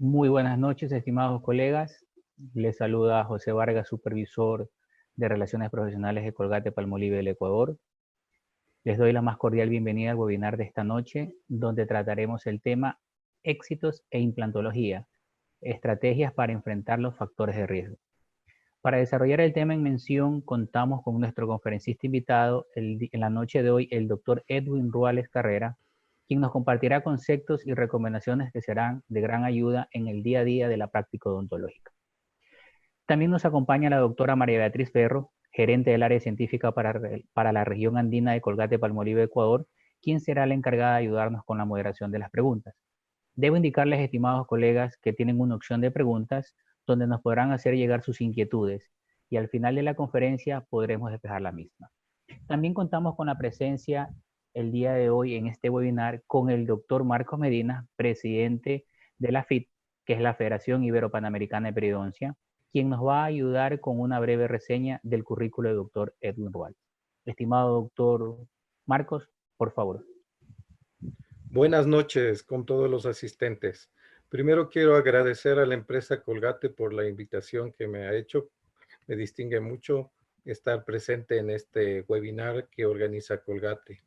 Muy buenas noches, estimados colegas. Les saluda José Vargas, supervisor de Relaciones Profesionales de Colgate-Palmolive del Ecuador. Les doy la más cordial bienvenida al webinar de esta noche, donde trataremos el tema éxitos e implantología, estrategias para enfrentar los factores de riesgo. Para desarrollar el tema en mención, contamos con nuestro conferencista invitado en la noche de hoy, el doctor Edwin Ruales Carrera, quien nos compartirá conceptos y recomendaciones que serán de gran ayuda en el día a día de la práctica odontológica. También nos acompaña la doctora María Beatriz Ferro, gerente del área científica para la región andina de Colgate-Palmolive, Ecuador, quien será la encargada de ayudarnos con la moderación de las preguntas. Debo indicarles, estimados colegas, que tienen una opción de preguntas donde nos podrán hacer llegar sus inquietudes y al final de la conferencia podremos despejar la misma. También contamos con la presencia el día de hoy en este webinar con el doctor Marcos Medina, presidente de la FIT, que es la Federación Ibero-Panamericana de Periodoncia, quien nos va a ayudar con una breve reseña del currículo del doctor Edwin Ruales. Estimado doctor Marcos, por favor. Buenas noches con todos los asistentes. Primero quiero agradecer a la empresa Colgate por la invitación que me ha hecho. Me distingue mucho estar presente en este webinar que organiza Colgate.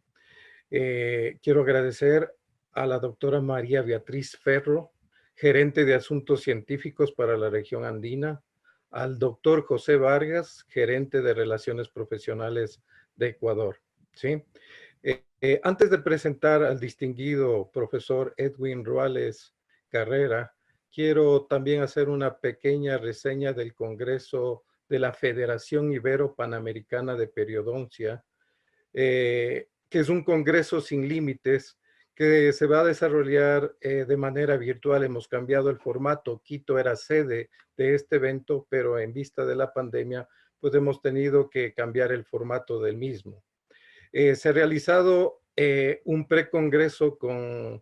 Quiero agradecer a la doctora María Beatriz Ferro, gerente de Asuntos Científicos para la región andina, al doctor José Vargas, gerente de Relaciones Profesionales de Ecuador. ¿Sí? Antes de presentar al distinguido profesor Edwin Ruales Carrera, quiero también hacer una pequeña reseña del Congreso de la Federación Ibero-Panamericana de Periodoncia, que es un congreso sin límites que se va a desarrollar de manera virtual. Hemos cambiado el formato. Quito era sede de este evento, pero en vista de la pandemia, pues hemos tenido que cambiar el formato del mismo. Se ha realizado un precongreso con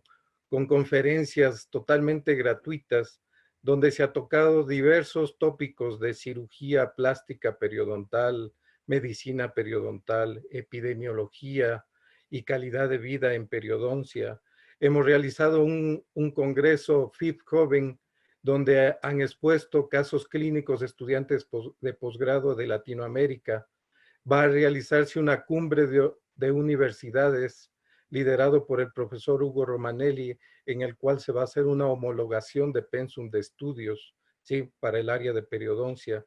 conferencias totalmente gratuitas, donde se ha tocado diversos tópicos de cirugía plástica periodontal, medicina periodontal, epidemiología y calidad de vida en periodoncia. Hemos realizado un congreso FIT Joven, donde han expuesto casos clínicos de estudiantes de posgrado de Latinoamérica. Va a realizarse una cumbre de universidades liderado por el profesor Hugo Romanelli, en el cual se va a hacer una homologación de pensum de estudios, ¿sí?, para el área de periodoncia.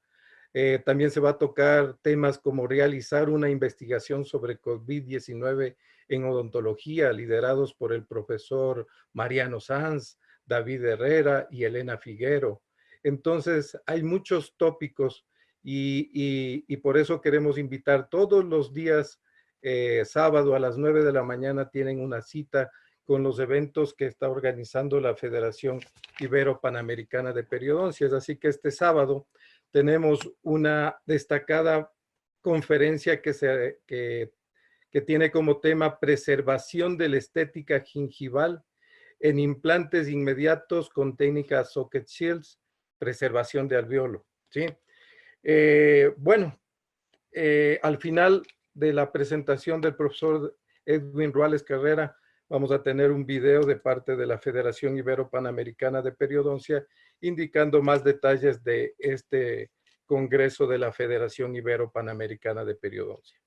También se va a tocar temas como realizar una investigación sobre COVID-19 en odontología, liderados por el profesor Mariano Sanz, David Herrera y Elena Figuero. Entonces, hay muchos tópicos y por eso queremos invitar todos los días, sábado a las 9 de la mañana tienen una cita con los eventos que está organizando la Federación Ibero-Panamericana de Periodoncias. Así que este sábado tenemos una destacada conferencia que tiene como tema preservación de la estética gingival en implantes inmediatos con técnicas socket shields, preservación de alveolo, ¿sí? Al final de la presentación del profesor Edwin Ruales Carrera, vamos a tener un video de parte de la Federación Ibero-Panamericana de Periodoncia indicando más detalles de este congreso de la Federación Ibero-Panamericana de Periodoncia.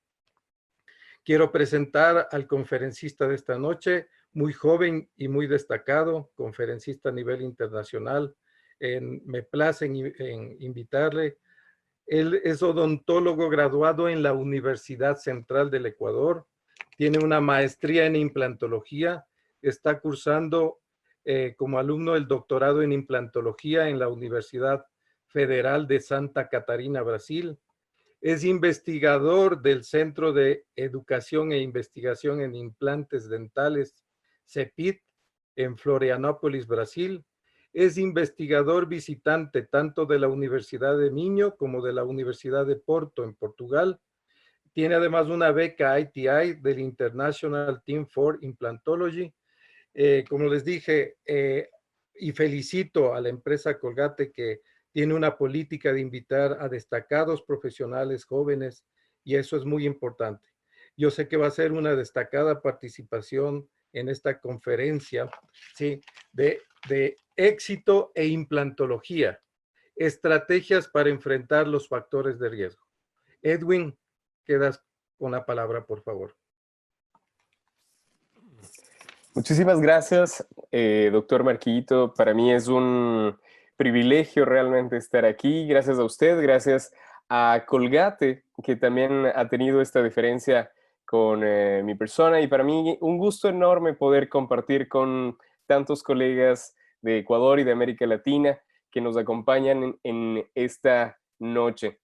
Quiero presentar al conferencista de esta noche, muy joven y muy destacado, conferencista a nivel internacional. Me place en invitarle. Él es odontólogo graduado en la Universidad Central del Ecuador, tiene una maestría en implantología, está cursando como alumno el doctorado en implantología en la Universidad Federal de Santa Catarina, Brasil. Es investigador del Centro de Educación e Investigación en Implantes Dentales, CEPIT, en Florianópolis, Brasil. Es investigador visitante tanto de la Universidad de Minho como de la Universidad de Porto, en Portugal. Tiene además una beca ITI del International Team for Implantology. Como les dije, y felicito a la empresa Colgate que tiene una política de invitar a destacados profesionales jóvenes y eso es muy importante. Yo sé que va a ser una destacada participación en esta conferencia, ¿sí?, de de éxito e implantología, estrategias para enfrentar los factores de riesgo. Edwin, quedas con la palabra, por favor. Muchísimas gracias, doctor Marquito. Para mí es un privilegio realmente estar aquí. Gracias a usted, gracias a Colgate, que también ha tenido esta diferencia con mi persona. Y para mí un gusto enorme poder compartir con tantos colegas de Ecuador y de América Latina que nos acompañan en esta noche.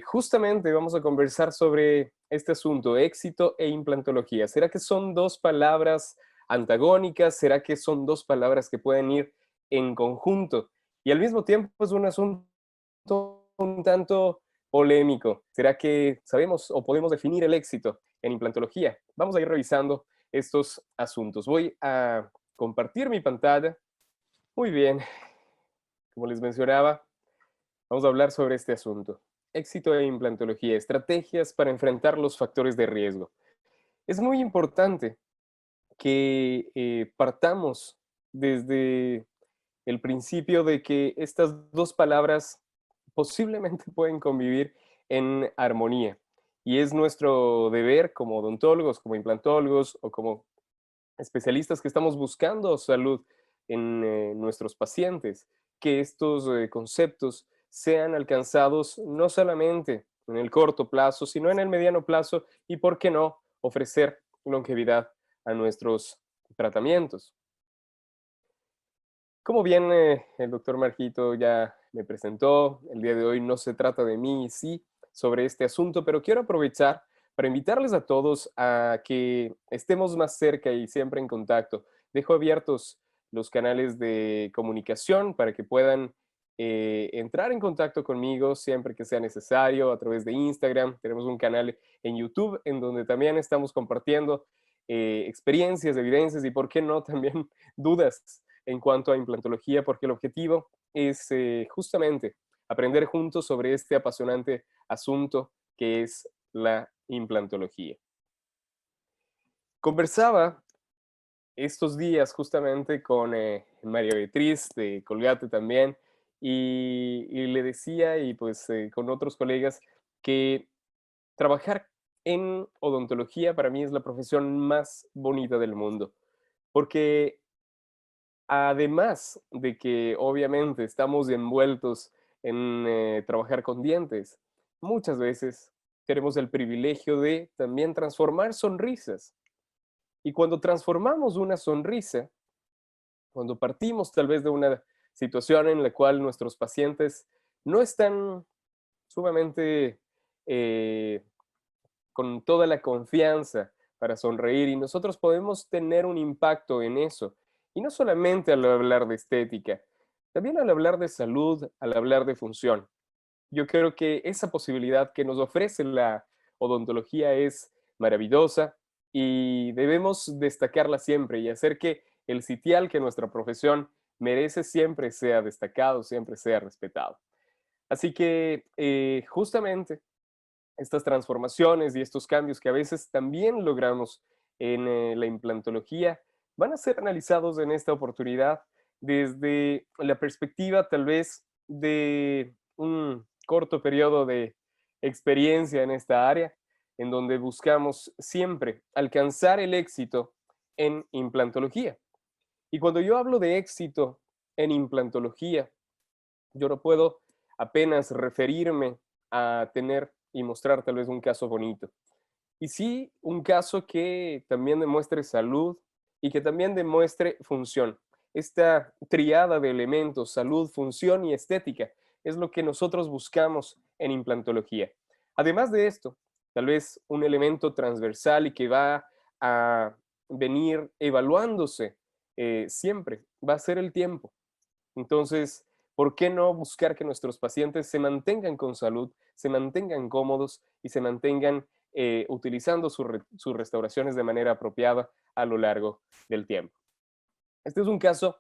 Justamente vamos a conversar sobre este asunto, éxito e implantología. ¿Será que son dos palabras antagónicas? ¿Será que son dos palabras que pueden ir en conjunto? Y al mismo tiempo es un asunto un tanto polémico. ¿Será que sabemos o podemos definir el éxito en implantología? Vamos a ir revisando estos asuntos. Voy a compartir mi pantalla. Muy bien. Como les mencionaba, vamos a hablar sobre este asunto. Éxito e implantología, estrategias para enfrentar los factores de riesgo. Es muy importante que partamos desde el principio de que estas dos palabras posiblemente pueden convivir en armonía. Y es nuestro deber como odontólogos, como implantólogos o como especialistas que estamos buscando salud en nuestros pacientes, que estos conceptos sean alcanzados no solamente en el corto plazo, sino en el mediano plazo y, ¿por qué no?, ofrecer longevidad a nuestros tratamientos. Como bien el doctor Marquito ya me presentó, el día de hoy no se trata de mí, sí, sobre este asunto, pero quiero aprovechar para invitarles a todos a que estemos más cerca y siempre en contacto. Dejo abiertos los canales de comunicación para que puedan entrar en contacto conmigo siempre que sea necesario a través de Instagram. Tenemos un canal en YouTube en donde también estamos compartiendo experiencias, evidencias y, por qué no, también dudas en cuanto a implantología, porque el objetivo es justamente aprender juntos sobre este apasionante asunto que es la implantología. Conversaba estos días justamente con María Beatriz de Colgate también y le decía, y pues con otros colegas, que trabajar en odontología para mí es la profesión más bonita del mundo, porque además de que obviamente estamos envueltos en trabajar con dientes, muchas veces tenemos el privilegio de también transformar sonrisas. Y cuando transformamos una sonrisa, cuando partimos tal vez de una situación en la cual nuestros pacientes no están sumamente eh, con toda la confianza para sonreír y nosotros podemos tener un impacto en eso. Y no solamente al hablar de estética, también al hablar de salud, al hablar de función. Yo creo que esa posibilidad que nos ofrece la odontología es maravillosa y debemos destacarla siempre y hacer que el sitial que nuestra profesión merece siempre sea destacado, siempre sea respetado. Así que justamente estas transformaciones y estos cambios que a veces también logramos en la implantología van a ser analizados en esta oportunidad desde la perspectiva tal vez de un corto periodo de experiencia en esta área, en donde buscamos siempre alcanzar el éxito en implantología. Y cuando yo hablo de éxito en implantología, yo no puedo apenas referirme a tener y mostrar tal vez un caso bonito. Y sí, un caso que también demuestre salud y que también demuestre función. Esta triada de elementos, salud, función y estética, es lo que nosotros buscamos en implantología. Además de esto, tal vez un elemento transversal y que va a venir evaluándose siempre, va a ser el tiempo. Entonces, ¿por qué no buscar que nuestros pacientes se mantengan con salud, se mantengan cómodos y se mantengan utilizando sus restauraciones de manera apropiada a lo largo del tiempo? Este es un caso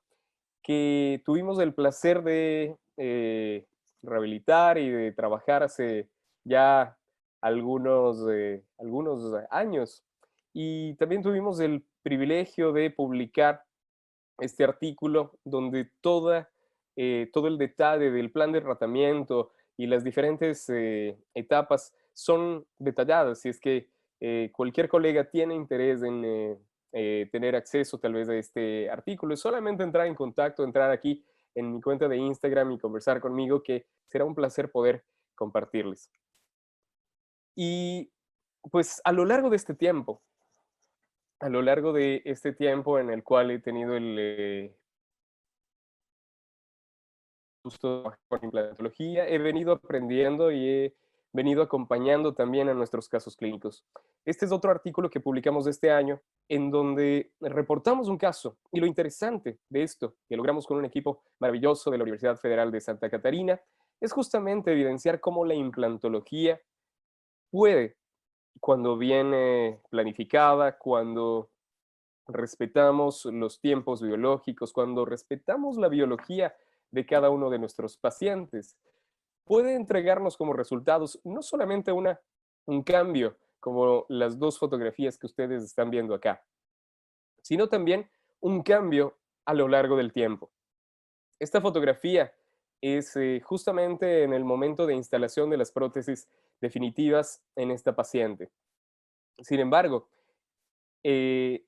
que tuvimos el placer de rehabilitar y de trabajar hace ya algunos años. Y también tuvimos el privilegio de publicar este artículo donde todo el detalle del plan de tratamiento y las diferentes etapas son detalladas. Si es que cualquier colega tiene interés en tener acceso tal vez a este artículo, es solamente entrar en contacto, entrar aquí en mi cuenta de Instagram y conversar conmigo, que será un placer poder compartirles. Y pues a lo largo de este tiempo, en el cual he tenido el gusto con implantología, he venido aprendiendo y he venido acompañando también a nuestros casos clínicos. Este es otro artículo que publicamos este año, en donde reportamos un caso. Y lo interesante de esto, que logramos con un equipo maravilloso de la Universidad Federal de Santa Catarina, es justamente evidenciar cómo la implantología puede, cuando viene planificada, cuando respetamos los tiempos biológicos, cuando respetamos la biología de cada uno de nuestros pacientes, puede entregarnos como resultados no solamente un cambio, como las dos fotografías que ustedes están viendo acá, sino también un cambio a lo largo del tiempo. Esta fotografía es justamente en el momento de instalación de las prótesis definitivas en esta paciente. Sin embargo, eh,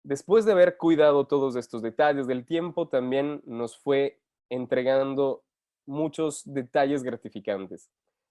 después de haber cuidado todos estos detalles del tiempo, también nos fue entregando muchos detalles gratificantes.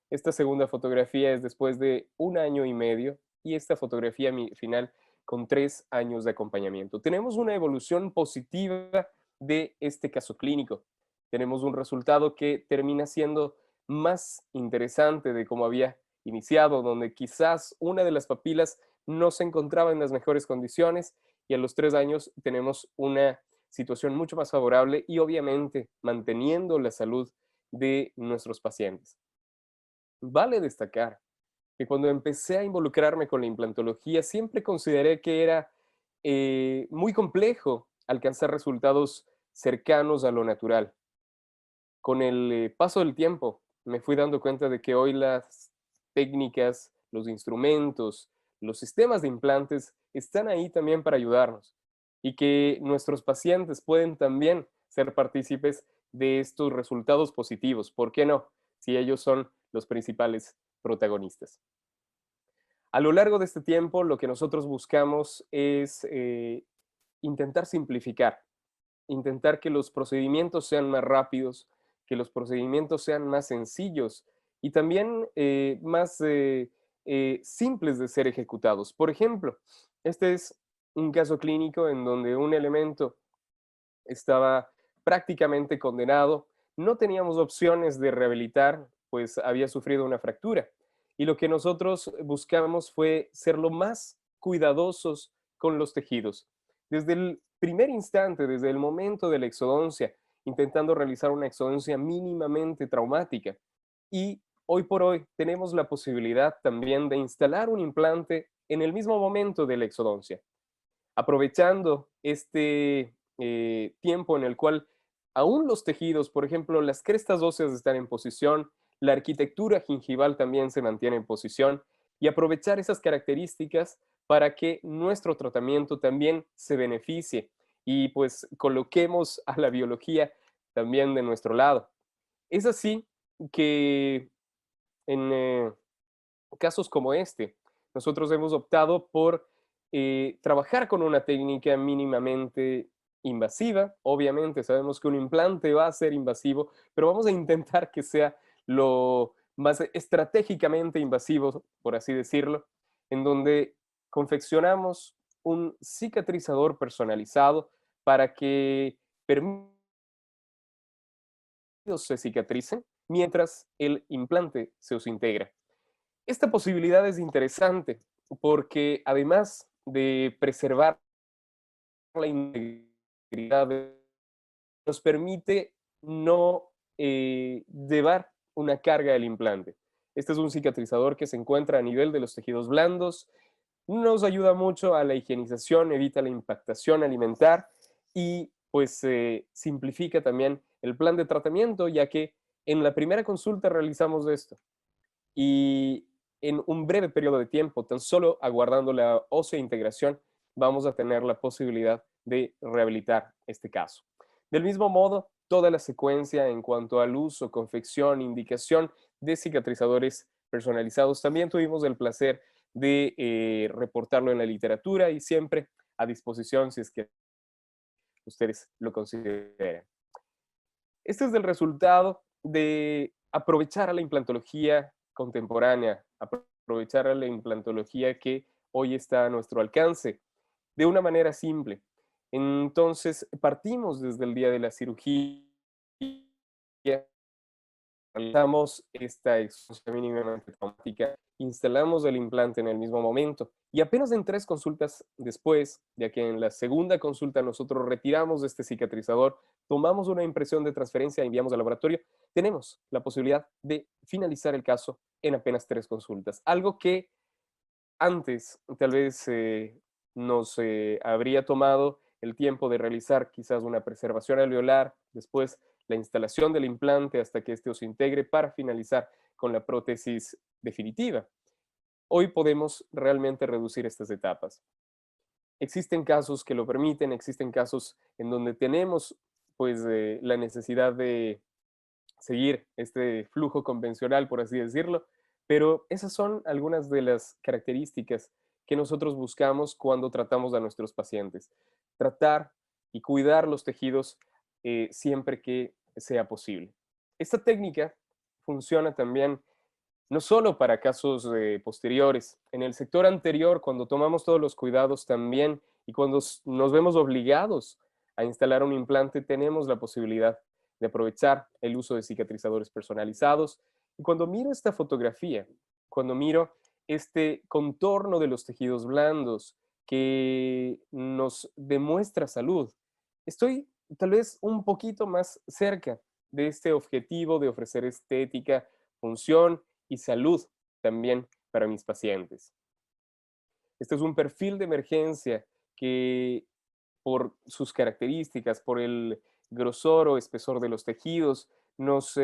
Esta segunda fotografía es después de 1 año y medio y esta fotografía final con 3 años de acompañamiento. Tenemos una evolución positiva de este caso clínico. Tenemos un resultado que termina siendo más interesante de cómo había iniciado, donde quizás una de las papilas no se encontraba en las mejores condiciones y a los 3 años tenemos una situación mucho más favorable y obviamente manteniendo la salud de nuestros pacientes. Vale destacar que cuando empecé a involucrarme con la implantología siempre consideré que era muy complejo alcanzar resultados cercanos a lo natural. Con el paso del tiempo me fui dando cuenta de que hoy las técnicas, los instrumentos, los sistemas de implantes están ahí también para ayudarnos y que nuestros pacientes pueden también ser partícipes de estos resultados positivos. ¿Por qué no? Si ellos son los principales protagonistas. A lo largo de este tiempo, lo que nosotros buscamos es intentar simplificar, intentar que los procedimientos sean más rápidos, que los procedimientos sean más sencillos y también más simples de ser ejecutados. Por ejemplo, este es un caso clínico en donde un elemento estaba prácticamente condenado, no teníamos opciones de rehabilitar, pues había sufrido una fractura. Y lo que nosotros buscamos fue ser lo más cuidadosos con los tejidos. Desde el primer instante, desde el momento de la exodoncia, intentando realizar una exodoncia mínimamente traumática. Y hoy por hoy tenemos la posibilidad también de instalar un implante en el mismo momento de la exodoncia, aprovechando este tiempo en el cual aún los tejidos, por ejemplo, las crestas óseas están en posición, la arquitectura gingival también se mantiene en posición y aprovechar esas características para que nuestro tratamiento también se beneficie y pues coloquemos a la biología también de nuestro lado. Es así que en casos como este, nosotros hemos optado por trabajar con una técnica mínimamente invasiva. Obviamente sabemos que un implante va a ser invasivo, pero vamos a intentar que sea lo más estratégicamente invasivo, por así decirlo, en donde confeccionamos un cicatrizador personalizado para que permita que se cicatricen mientras el implante se os integra. Esta posibilidad es interesante porque además de preservar la integridad, nos permite no llevar una carga del implante. Este es un cicatrizador que se encuentra a nivel de los tejidos blandos, nos ayuda mucho a la higienización, evita la impactación alimentar y pues simplifica también el plan de tratamiento, ya que en la primera consulta realizamos esto y en un breve periodo de tiempo, tan solo aguardando la ósea integración, vamos a tener la posibilidad de rehabilitar este caso. Del mismo modo, toda la secuencia en cuanto al uso, confección, indicación de cicatrizadores personalizados, también tuvimos el placer de reportarlo en la literatura y siempre a disposición si es que ustedes lo consideren. Este es el resultado de aprovechar a la implantología contemporánea, aprovechar a la implantología que hoy está a nuestro alcance, de una manera simple. Entonces, partimos desde el día de la cirugía, realizamos esta exposición mínimamente traumática, instalamos el implante en el mismo momento y apenas en 3 consultas después, ya que en la segunda consulta nosotros retiramos este cicatrizador, tomamos una impresión de transferencia, enviamos al laboratorio, tenemos la posibilidad de finalizar el caso en apenas 3 consultas. Algo que antes tal vez nos habría tomado el tiempo de realizar quizás una preservación alveolar, después la instalación del implante hasta que éste se integre para finalizar con la prótesis definitiva. Hoy podemos realmente reducir estas etapas. Existen casos que lo permiten, existen casos en donde tenemos pues la necesidad de seguir este flujo convencional, por así decirlo, pero esas son algunas de las características que nosotros buscamos cuando tratamos a nuestros pacientes. Tratar y cuidar los tejidos siempre que sea posible. Esta técnica funciona también no solo para casos posteriores. En el sector anterior, cuando tomamos todos los cuidados también y cuando nos vemos obligados a instalar un implante, tenemos la posibilidad de aprovechar el uso de cicatrizadores personalizados. Y cuando miro esta fotografía, cuando miro este contorno de los tejidos blandos que nos demuestra salud, estoy tal vez un poquito más cerca de este objetivo de ofrecer estética, función y salud también para mis pacientes. Este es un perfil de emergencia que por sus características, por el grosor o espesor de los tejidos, nos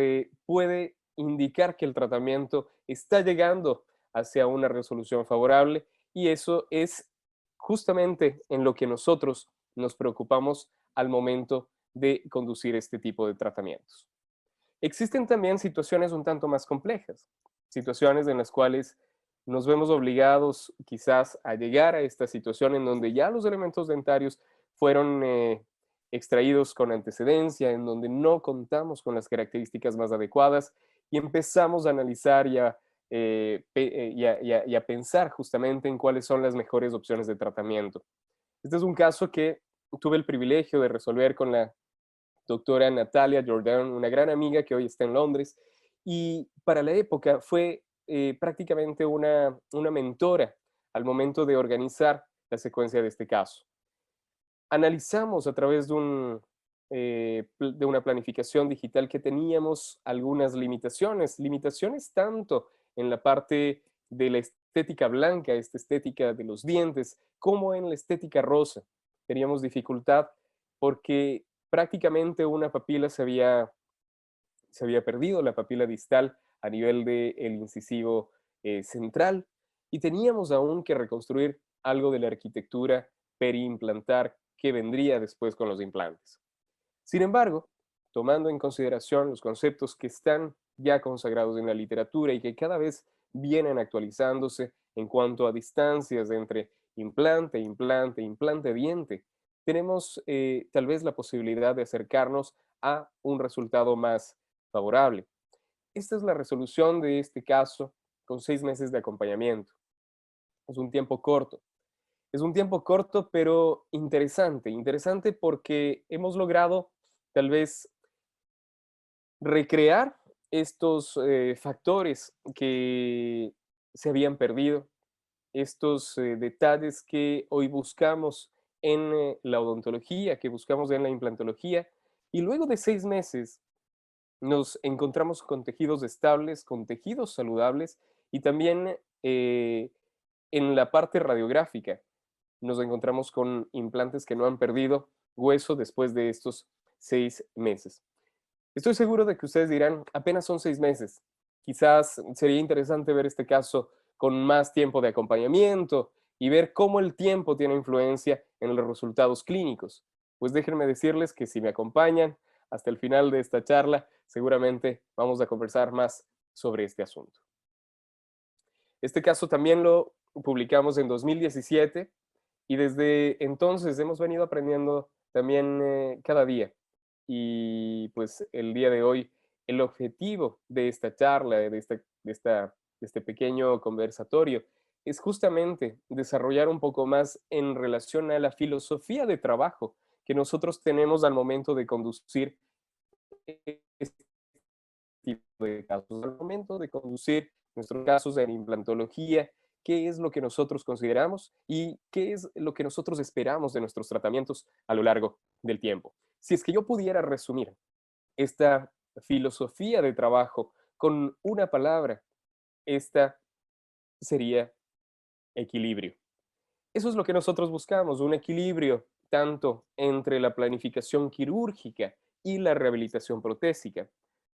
puede indicar que el tratamiento está llegando hacia una resolución favorable y eso es justamente en lo que nosotros nos preocupamos al momento de conducir este tipo de tratamientos. Existen también situaciones un tanto más complejas, situaciones en las cuales nos vemos obligados quizás a llegar a esta situación en donde ya los elementos dentarios fueron extraídos con antecedencia, en donde no contamos con las características más adecuadas y empezamos a analizar y a pensar justamente en cuáles son las mejores opciones de tratamiento. Este es un caso que tuve el privilegio de resolver con la doctora Natalia Jordan, una gran amiga que hoy está en Londres, y para la época fue prácticamente una mentora al momento de organizar la secuencia de este caso. Analizamos a través de una planificación digital que teníamos algunas limitaciones, limitaciones tanto en la parte de la estética blanca, esta estética de los dientes, como en la estética rosa. Teníamos dificultad porque prácticamente una papila se había perdido, la papila distal a nivel del incisivo central, y teníamos aún que reconstruir algo de la arquitectura periimplantar que vendría después con los implantes. Sin embargo, tomando en consideración los conceptos que están ya consagrados en la literatura y que cada vez vienen actualizándose en cuanto a distancias entre implante, implante, implante diente, tenemos tal vez la posibilidad de acercarnos a un resultado más favorable. Esta es la resolución de este caso con 6 meses de acompañamiento. Es un tiempo corto. Es un tiempo corto, pero interesante. Interesante porque hemos logrado tal vez recrear estos factores que se habían perdido, estos detalles que hoy buscamos en la odontología, que buscamos en la implantología, y luego de 6 meses nos encontramos con tejidos estables, con tejidos saludables, y también en la parte radiográfica nos encontramos con implantes que no han perdido hueso después de estos 6 meses. Estoy seguro de que ustedes dirán, apenas son 6 meses. Quizás sería interesante ver este caso con más tiempo de acompañamiento, y ver cómo el tiempo tiene influencia en los resultados clínicos. Pues déjenme decirles que si me acompañan hasta el final de esta charla, seguramente vamos a conversar más sobre este asunto. Este caso también lo publicamos en 2017 y desde entonces hemos venido aprendiendo también cada día. Y pues el día de hoy, el objetivo de esta charla, de este pequeño conversatorio, es justamente desarrollar un poco más en relación a la filosofía de trabajo que nosotros tenemos al momento de conducir este tipo de casos, al momento de conducir nuestros casos en implantología, qué es lo que nosotros consideramos y qué es lo que nosotros esperamos de nuestros tratamientos a lo largo del tiempo. Si es que yo pudiera resumir esta filosofía de trabajo con una palabra, esta sería equilibrio. Eso es lo que nosotros buscamos, un equilibrio tanto entre la planificación quirúrgica y la rehabilitación protésica,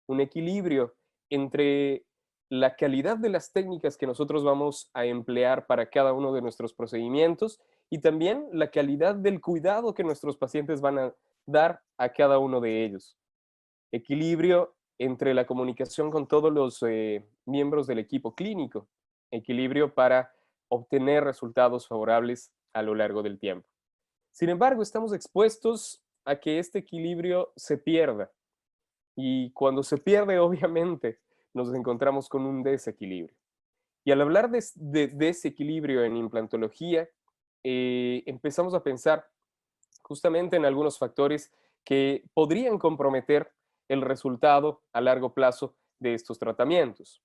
un equilibrio entre la calidad de las técnicas que nosotros vamos a emplear para cada uno de nuestros procedimientos y también la calidad del cuidado que nuestros pacientes van a dar a cada uno de ellos. Equilibrio entre la comunicación con todos los miembros del equipo clínico, equilibrio para obtener resultados favorables a lo largo del tiempo. Sin embargo, estamos expuestos a que este equilibrio se pierda y cuando se pierde, obviamente, nos encontramos con un desequilibrio. Y al hablar de desequilibrio en implantología, empezamos a pensar justamente en algunos factores que podrían comprometer el resultado a largo plazo de estos tratamientos.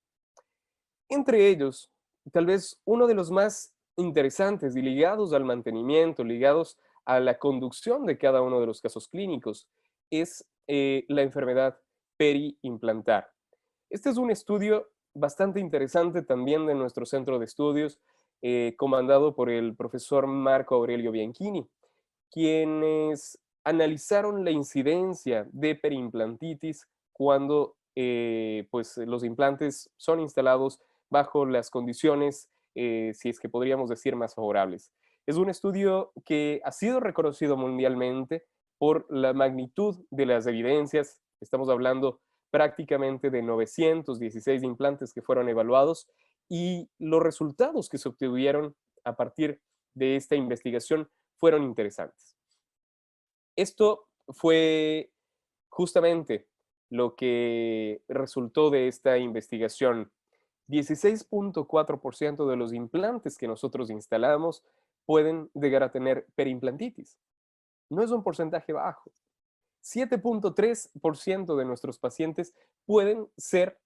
Entre ellos, tal vez uno de los más interesantes y ligados al mantenimiento, ligados a la conducción de cada uno de los casos clínicos, es la enfermedad periimplantar. Este es un estudio bastante interesante también de nuestro centro de estudios, comandado por el profesor Marco Aurelio Bianchini, quienes analizaron la incidencia de periimplantitis cuando pues, los implantes son instalados bajo las condiciones, si es que podríamos decir, más favorables. Es un estudio que ha sido reconocido mundialmente por la magnitud de las evidencias. Estamos hablando prácticamente de 916 implantes que fueron evaluados y los resultados que se obtuvieron a partir de esta investigación fueron interesantes. Esto fue justamente lo que resultó de esta investigación. 16.4% de los implantes que nosotros instalamos pueden llegar a tener periimplantitis. No es un porcentaje bajo. 7.3% de nuestros pacientes pueden ser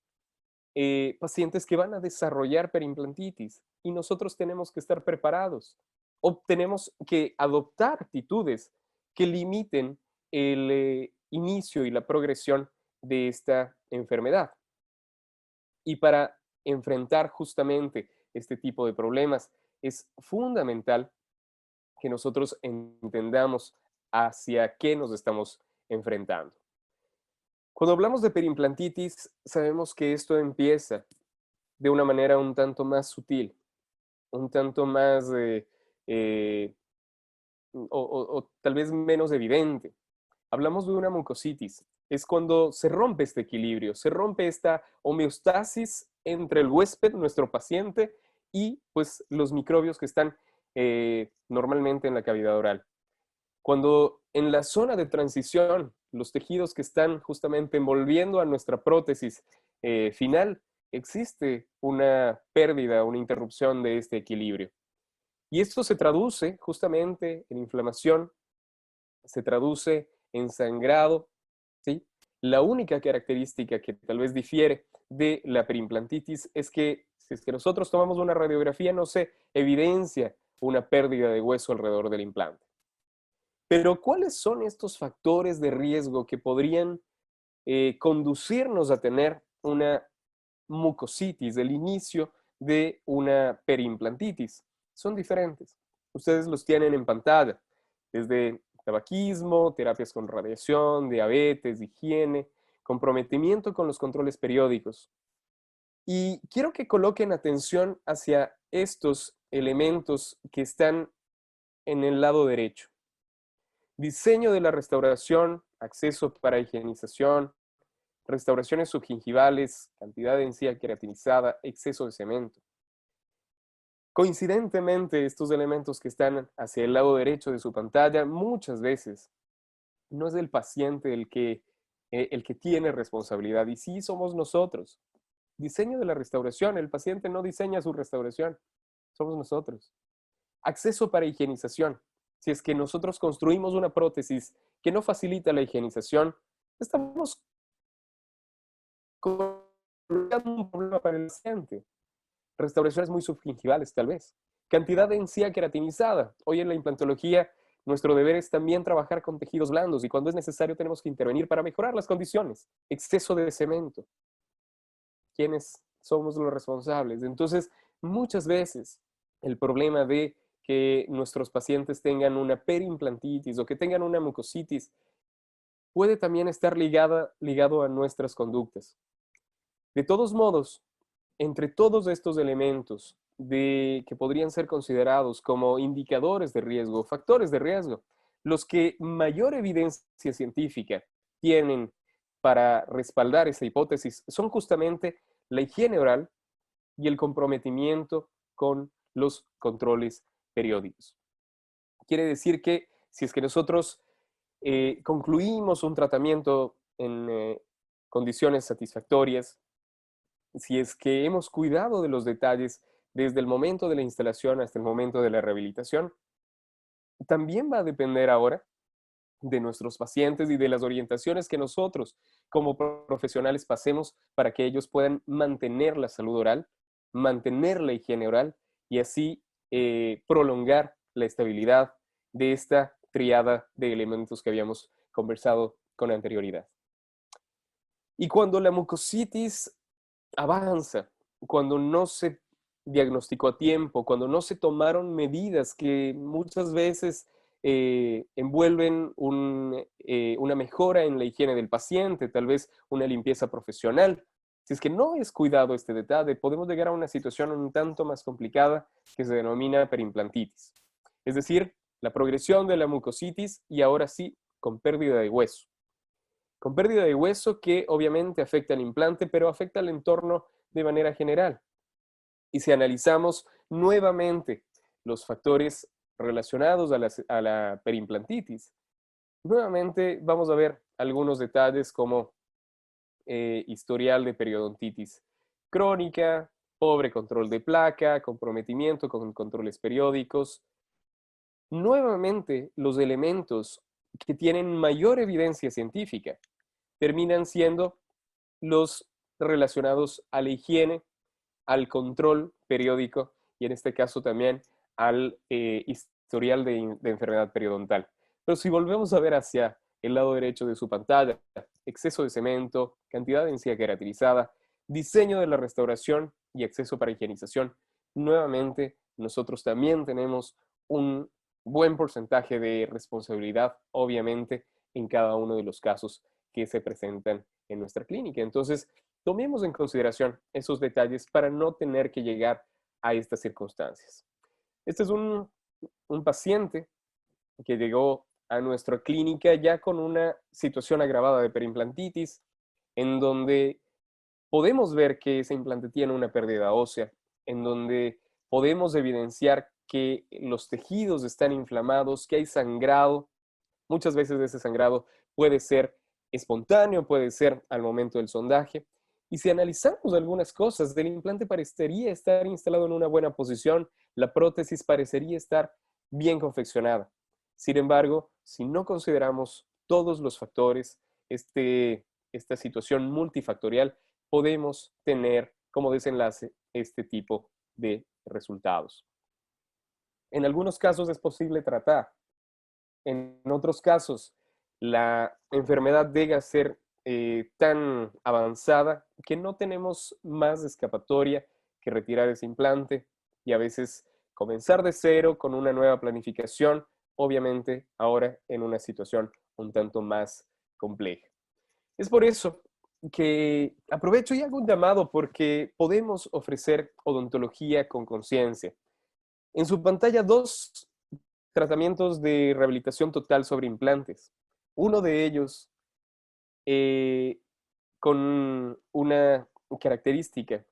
pacientes que van a desarrollar periimplantitis y nosotros tenemos que estar preparados o tenemos que adoptar actitudes que limiten el inicio y la progresión de esta enfermedad. Y para enfrentar justamente este tipo de problemas es fundamental que nosotros entendamos hacia qué nos estamos enfrentando. Cuando hablamos de periimplantitis, sabemos que esto empieza de una manera un tanto más sutil, un tanto más o tal vez menos evidente. Hablamos de una mucositis. Es cuando se rompe este equilibrio, se rompe esta homeostasis entre el huésped, nuestro paciente, y pues los microbios que están normalmente en la cavidad oral. Cuando en la zona de transición, los tejidos que están justamente envolviendo a nuestra prótesis final, existe una pérdida, una interrupción de este equilibrio. Y esto se traduce justamente en inflamación, se traduce en sangrado, ¿sí? La única característica que tal vez difiere de la periimplantitis es que si es que nosotros tomamos una radiografía no se evidencia una pérdida de hueso alrededor del implante. Pero ¿cuáles son estos factores de riesgo que podrían conducirnos a tener una mucositis, el inicio de una periimplantitis? Son diferentes. Ustedes los tienen en pantalla, desde tabaquismo, terapias con radiación, diabetes, higiene, comprometimiento con los controles periódicos. Y quiero que coloquen atención hacia estos elementos que están en el lado derecho. Diseño de la restauración, acceso para higienización, restauraciones subgingivales, cantidad de encía queratinizada, exceso de cemento. Coincidentemente, estos elementos que están hacia el lado derecho de su pantalla, muchas veces no es el paciente el que tiene responsabilidad, y sí somos nosotros. Diseño de la restauración, el paciente no diseña su restauración, somos nosotros. Acceso para higienización. Si es que nosotros construimos una prótesis que no facilita la higienización, estamos creando un problema para el paciente. Restauraciones muy subgingivales, tal vez. Cantidad de encía queratinizada. Hoy en la implantología, nuestro deber es también trabajar con tejidos blandos y cuando es necesario tenemos que intervenir para mejorar las condiciones. Exceso de cemento. ¿Quiénes somos los responsables? Entonces, muchas veces el problema de que nuestros pacientes tengan una periimplantitis o que tengan una mucositis puede también estar ligado a nuestras conductas. De todos modos, entre todos estos elementos que podrían ser considerados como indicadores de riesgo, factores de riesgo, los que mayor evidencia científica tienen para respaldar esa hipótesis son justamente la higiene oral y el comprometimiento con los controles periódicos. Quiere decir que si es que nosotros concluimos un tratamiento en condiciones satisfactorias, si es que hemos cuidado de los detalles desde el momento de la instalación hasta el momento de la rehabilitación, también va a depender ahora de nuestros pacientes y de las orientaciones que nosotros como profesionales pasemos para que ellos puedan mantener la salud oral, mantener la higiene oral y así prolongar la estabilidad de esta triada de elementos que habíamos conversado con anterioridad. Y cuando la mucositis avanza, cuando no se diagnosticó a tiempo, cuando no se tomaron medidas que muchas veces envuelven una mejora en la higiene del paciente, tal vez una limpieza profesional. Si es que no es cuidado este detalle, podemos llegar a una situación un tanto más complicada que se denomina perimplantitis. Es decir, la progresión de la mucositis y ahora sí con pérdida de hueso. Con pérdida de hueso que obviamente afecta al implante, pero afecta al entorno de manera general. Y si analizamos nuevamente los factores relacionados a la perimplantitis, nuevamente vamos a ver algunos detalles como historial de periodontitis crónica, pobre control de placa, comprometimiento con controles periódicos. Nuevamente, los elementos que tienen mayor evidencia científica terminan siendo los relacionados a la higiene, al control periódico y en este caso también al historial de enfermedad periodontal. Pero si volvemos a ver hacia el lado derecho de su pantalla, exceso de cemento, cantidad de encía queratinizada, diseño de la restauración y acceso para higienización, nuevamente nosotros también tenemos un buen porcentaje de responsabilidad, obviamente, en cada uno de los casos que se presentan en nuestra clínica. Entonces, tomemos en consideración esos detalles para no tener que llegar a estas circunstancias. Este es un paciente que llegó a nuestra clínica ya con una situación agravada de perimplantitis, en donde podemos ver que ese implante tiene una pérdida ósea, en donde podemos evidenciar que los tejidos están inflamados, que hay sangrado. Muchas veces ese sangrado puede ser espontáneo, puede ser al momento del sondaje. Y si analizamos algunas cosas, el implante parecería estar instalado en una buena posición, la prótesis parecería estar bien confeccionada. Sin embargo, si no consideramos todos los factores, esta situación multifactorial, podemos tener como desenlace este tipo de resultados. En algunos casos es posible tratar. En otros casos, la enfermedad llega a ser tan avanzada que no tenemos más escapatoria que retirar ese implante y a veces comenzar de cero con una nueva planificación, obviamente ahora en una situación un tanto más compleja. Es por eso que aprovecho y hago un llamado porque podemos ofrecer odontología con conciencia. En su pantalla, dos tratamientos de rehabilitación total sobre implantes. Uno de ellos con una característica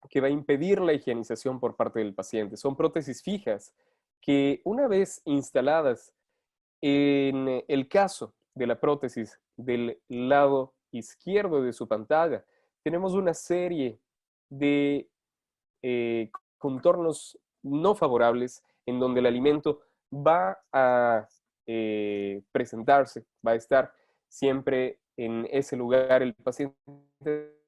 que va a impedir la higienización por parte del paciente. Son prótesis fijas que, una vez instaladas, en el caso de la prótesis del lado izquierdo de su pantalla, tenemos una serie de contornos no favorables en donde el alimento va a presentarse, va a estar siempre en ese lugar. El paciente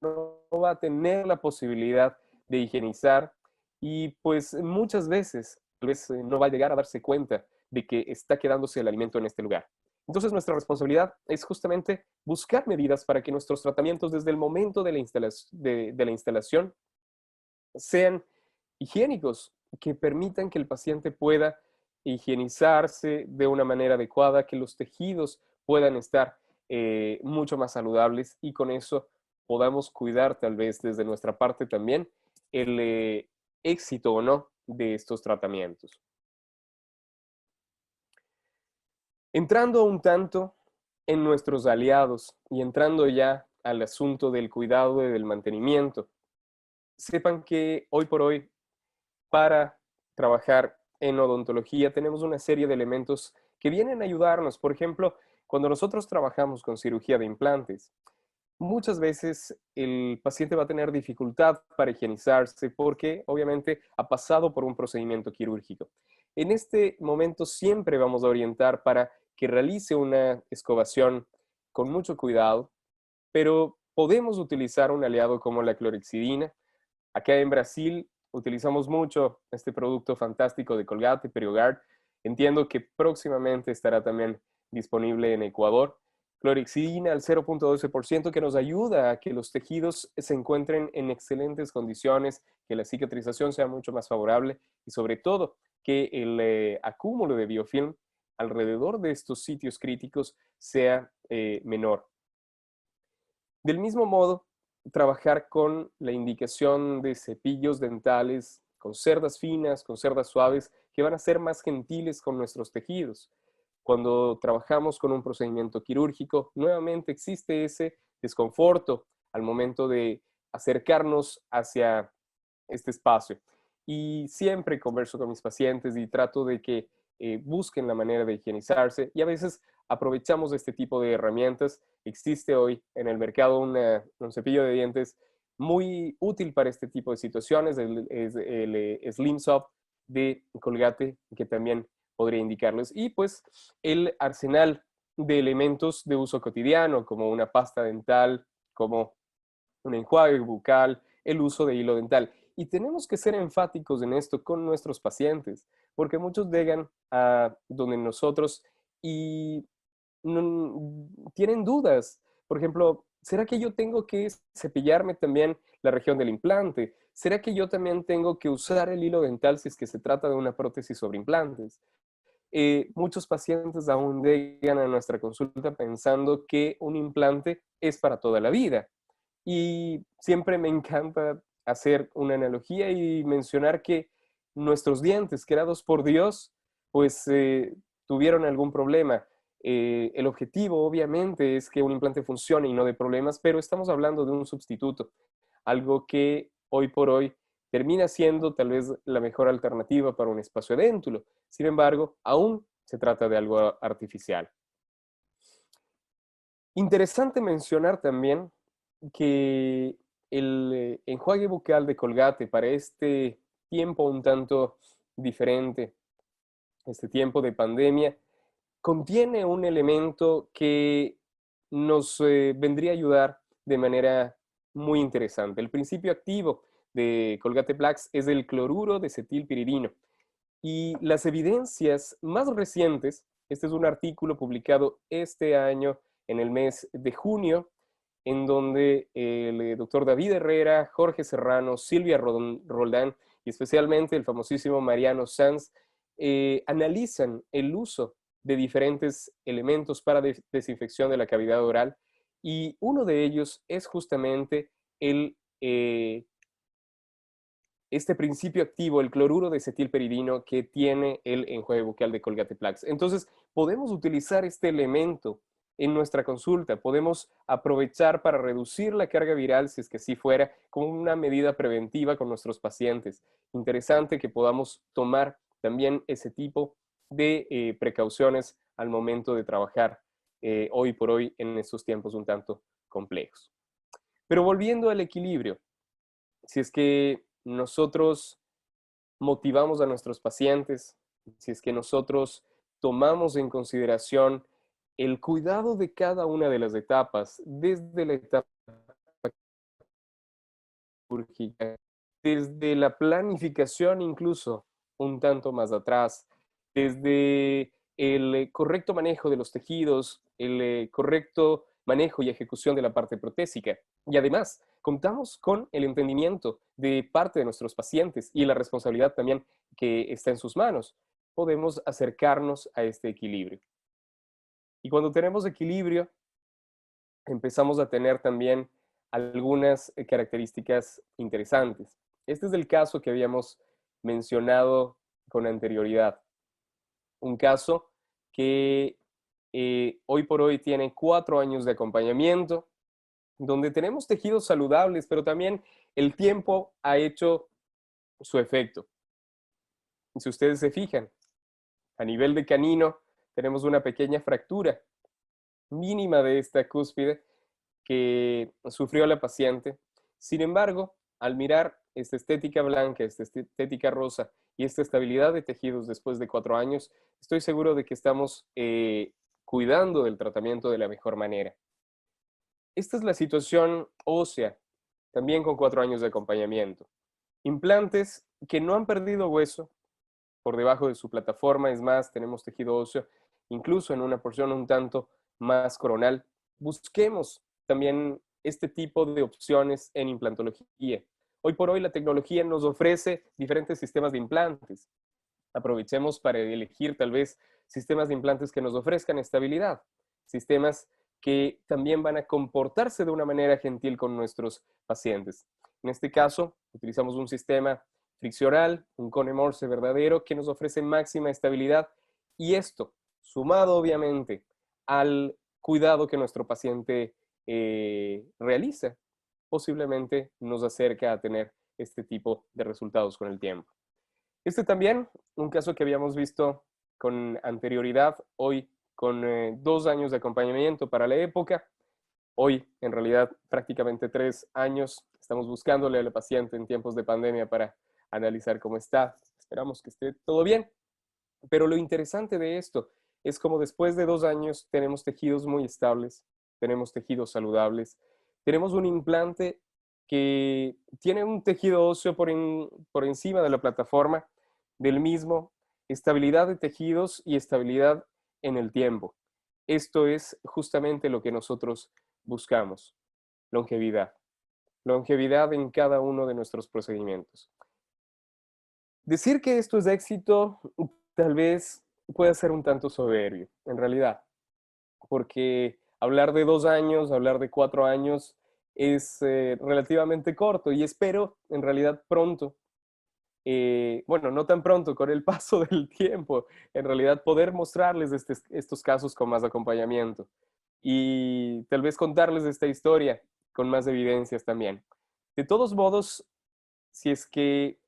no va a tener la posibilidad de higienizar y pues muchas veces tal vez no va a llegar a darse cuenta de que está quedándose el alimento en este lugar. Entonces nuestra responsabilidad es justamente buscar medidas para que nuestros tratamientos desde el momento de la instalación sean higiénicos, que permitan que el paciente pueda higienizarse de una manera adecuada, que los tejidos puedan estar mucho más saludables y con eso podamos cuidar tal vez desde nuestra parte también el éxito o no de estos tratamientos. Entrando un tanto en nuestros aliados y entrando ya al asunto del cuidado y del mantenimiento, sepan que hoy por hoy, para trabajar en odontología, tenemos una serie de elementos que vienen a ayudarnos. Por ejemplo, cuando nosotros trabajamos con cirugía de implantes, muchas veces el paciente va a tener dificultad para higienizarse porque obviamente ha pasado por un procedimiento quirúrgico. En este momento siempre vamos a orientar para que realice una escobación con mucho cuidado, pero podemos utilizar un aliado como la clorhexidina. Acá en Brasil utilizamos mucho este producto fantástico de Colgate, PerioGuard. Entiendo que próximamente estará también disponible en Ecuador. Clorhexidina al 0.12% que nos ayuda a que los tejidos se encuentren en excelentes condiciones, que la cicatrización sea mucho más favorable y sobre todo que el acúmulo de biofilm alrededor de estos sitios críticos sea menor. Del mismo modo, trabajar con la indicación de cepillos dentales con cerdas finas, con cerdas suaves, que van a ser más gentiles con nuestros tejidos. Cuando trabajamos con un procedimiento quirúrgico, nuevamente existe ese desconforto al momento de acercarnos hacia este espacio. Y siempre converso con mis pacientes y trato de que busquen la manera de higienizarse y a veces aprovechamos este tipo de herramientas. Existe hoy en el mercado un cepillo de dientes muy útil para este tipo de situaciones, el Slim Soft de Colgate, que también podría indicarles. Y pues el arsenal de elementos de uso cotidiano, como una pasta dental, como un enjuague bucal, el uso de hilo dental. Y tenemos que ser enfáticos en esto con nuestros pacientes, porque muchos llegan a donde nosotros y tienen dudas. Por ejemplo, ¿será que yo tengo que cepillarme también la región del implante? ¿Será que yo también tengo que usar el hilo dental si es que se trata de una prótesis sobre implantes? Muchos pacientes aún llegan a nuestra consulta pensando que un implante es para toda la vida. Y siempre me encanta hacer una analogía y mencionar que nuestros dientes, creados por Dios, pues tuvieron algún problema. El objetivo, obviamente, es que un implante funcione y no de problemas, pero estamos hablando de un sustituto, algo que hoy por hoy termina siendo tal vez la mejor alternativa para un espacio edéntulo. Sin embargo, aún se trata de algo artificial. Interesante mencionar también que el enjuague bucal de Colgate para este tiempo un tanto diferente, este tiempo de pandemia, contiene un elemento que nos vendría a ayudar de manera muy interesante. El principio activo de Colgate Plax es el cloruro de cetilpiridino. Y las evidencias más recientes, este es un artículo publicado este año en el mes de junio, en donde el doctor David Herrera, Jorge Serrano, Silvia Roldán y especialmente el famosísimo Mariano Sanz analizan el uso de diferentes elementos para desinfección de la cavidad oral y uno de ellos es justamente el este principio activo, el cloruro de acetilperidino que tiene el enjuague bucal de Colgate Plax. Entonces, podemos utilizar este elemento en nuestra consulta. Podemos aprovechar para reducir la carga viral, si es que así fuera, como una medida preventiva con nuestros pacientes. Interesante que podamos tomar también ese tipo de precauciones al momento de trabajar hoy por hoy en estos tiempos un tanto complejos. Pero volviendo al equilibrio, si es que nosotros motivamos a nuestros pacientes, si es que nosotros tomamos en consideración el cuidado de cada una de las etapas, desde la etapa quirúrgica, desde la planificación incluso un tanto más atrás, desde el correcto manejo de los tejidos, el correcto manejo y ejecución de la parte protésica. Y además, contamos con el entendimiento de parte de nuestros pacientes y la responsabilidad también que está en sus manos. Podemos acercarnos a este equilibrio. Y cuando tenemos equilibrio, empezamos a tener también algunas características interesantes. Este es el caso que habíamos mencionado con anterioridad. Un caso que hoy por hoy tiene 4 años de acompañamiento, donde tenemos tejidos saludables, pero también el tiempo ha hecho su efecto. Si ustedes se fijan, a nivel de canino tenemos una pequeña fractura mínima de esta cúspide que sufrió la paciente. Sin embargo, al mirar esta estética blanca, esta estética rosa y esta estabilidad de tejidos después de 4 años, estoy seguro de que estamos cuidando del tratamiento de la mejor manera. Esta es la situación ósea, también con 4 años de acompañamiento. Implantes que no han perdido hueso por debajo de su plataforma, es más, tenemos tejido óseo, incluso en una porción un tanto más coronal. Busquemos también este tipo de opciones en implantología. Hoy por hoy la tecnología nos ofrece diferentes sistemas de implantes. Aprovechemos para elegir tal vez sistemas de implantes que nos ofrezcan estabilidad, sistemas que también van a comportarse de una manera gentil con nuestros pacientes. En este caso, utilizamos un sistema friccional, un cone Morse verdadero que nos ofrece máxima estabilidad y esto, sumado obviamente al cuidado que nuestro paciente realiza, posiblemente nos acerca a tener este tipo de resultados con el tiempo. Este también, un caso que habíamos visto con anterioridad, hoy con 2 años de acompañamiento para la época, hoy en realidad prácticamente 3 años, estamos buscándole al paciente en tiempos de pandemia para analizar cómo está, esperamos que esté todo bien, pero lo interesante de esto es como después de 2 años tenemos tejidos muy estables, tenemos tejidos saludables, tenemos un implante que tiene un tejido óseo por encima de la plataforma del mismo, estabilidad de tejidos y estabilidad en el tiempo. Esto es justamente lo que nosotros buscamos, longevidad. Longevidad en cada uno de nuestros procedimientos. Decir que esto es éxito tal vez pueda ser un tanto soberbio, en realidad, porque hablar de 2 años, hablar de 4 años es relativamente corto y espero en realidad pronto, bueno, no tan pronto, con el paso del tiempo, en realidad poder mostrarles estos casos con más acompañamiento y tal vez contarles esta historia con más evidencias también. De todos modos, si es que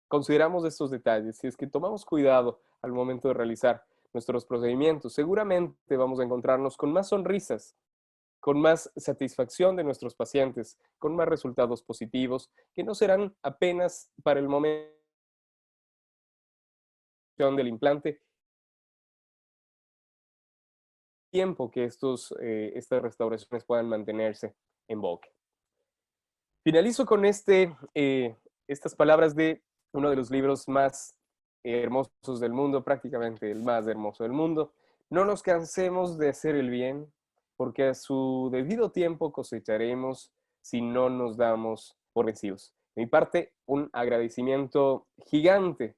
consideramos estos detalles, si es que tomamos cuidado al momento de realizar nuestros procedimientos, seguramente vamos a encontrarnos con más sonrisas, con más satisfacción de nuestros pacientes, con más resultados positivos, que no serán apenas para el momento del implante, tiempo que estas restauraciones puedan mantenerse en boca. Finalizo con estas palabras de uno de los libros más hermosos del mundo, prácticamente el más hermoso del mundo. No nos cansemos de hacer el bien, porque a su debido tiempo cosecharemos si no nos damos por vencidos. De mi parte, un agradecimiento gigante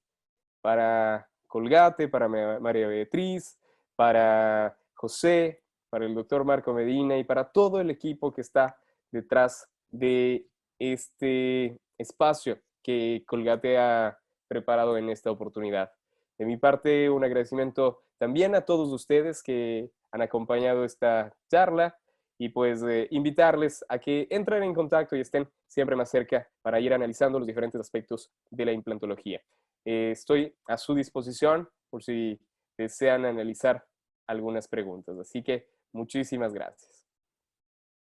para Colgate, para María Beatriz, para José, para el doctor Marco Medina y para todo el equipo que está detrás de este espacio que Colgate ha preparado en esta oportunidad. De mi parte, un agradecimiento también a todos ustedes que han acompañado esta charla y pues invitarles a que entren en contacto y estén siempre más cerca para ir analizando los diferentes aspectos de la implantología. Estoy a su disposición por si desean analizar algunas preguntas. Así que muchísimas gracias.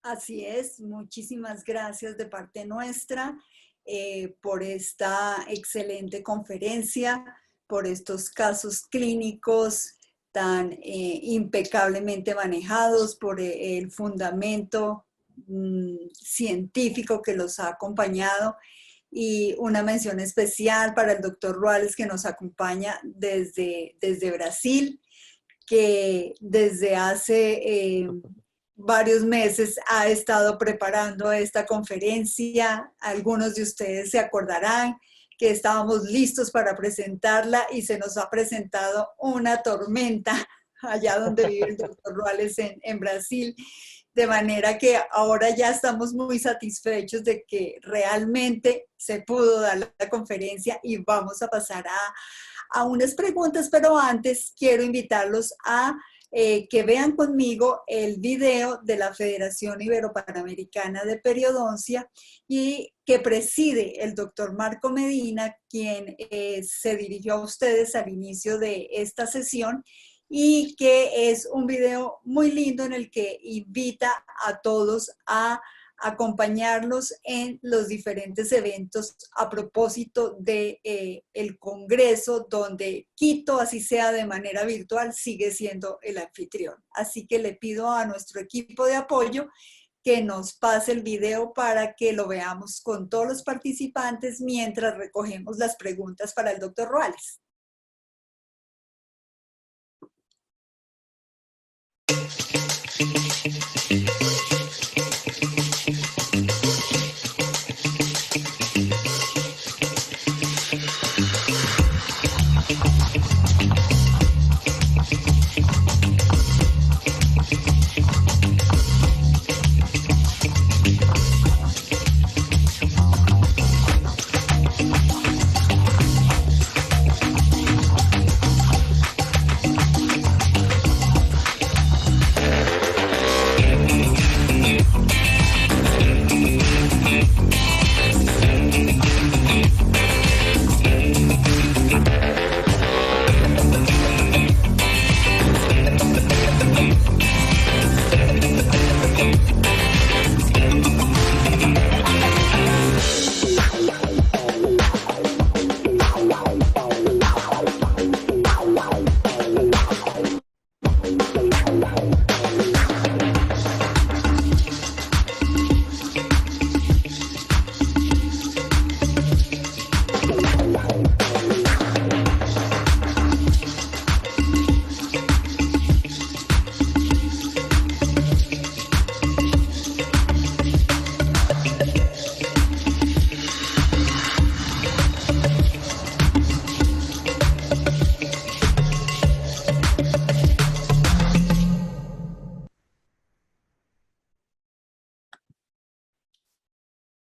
Así es, muchísimas gracias de parte nuestra por esta excelente conferencia, por estos casos clínicos tan impecablemente manejados, por el fundamento científico que los ha acompañado, y una mención especial para el doctor Ruales, que nos acompaña desde Brasil, que desde hace varios meses ha estado preparando esta conferencia. Algunos de ustedes se acordarán que estábamos listos para presentarla y se nos ha presentado una tormenta allá donde vive el doctor Ruales en Brasil, de manera que ahora ya estamos muy satisfechos de que realmente se pudo dar la conferencia y vamos a pasar a unas preguntas, pero antes quiero invitarlos a que vean conmigo el video de la Federación Ibero-Panamericana de Periodoncia y que preside el doctor Marco Medina, quien se dirigió a ustedes al inicio de esta sesión, y que es un video muy lindo en el que invita a todos a acompañarlos en los diferentes eventos a propósito de el Congreso, donde Quito, así sea de manera virtual, sigue siendo el anfitrión. Así que le pido a nuestro equipo de apoyo que nos pase el video para que lo veamos con todos los participantes mientras recogemos las preguntas para el doctor Ruales.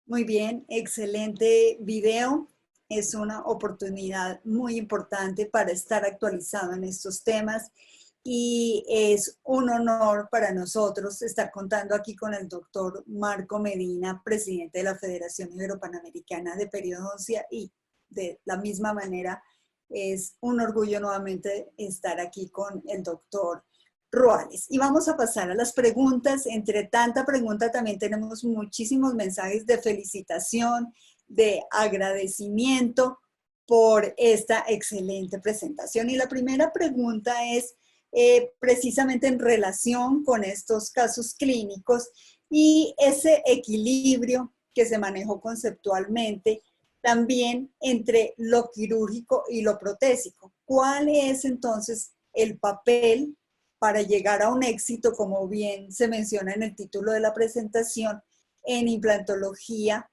Muy bien, excelente video. Es una oportunidad muy importante para estar actualizado en estos temas y es un honor para nosotros estar contando aquí con el doctor Marco Medina, presidente de la Federación Ibero-Panamericana de Periodoncia, y de la misma manera es un orgullo nuevamente estar aquí con el doctor Ruales. Y vamos a pasar a las preguntas. Entre tanta pregunta también tenemos muchísimos mensajes de felicitación, de agradecimiento por esta excelente presentación. Y la primera pregunta es precisamente en relación con estos casos clínicos y ese equilibrio que se manejó conceptualmente también entre lo quirúrgico y lo protésico. ¿Cuál es entonces el papel para llegar a un éxito, como bien se menciona en el título de la presentación, en implantología,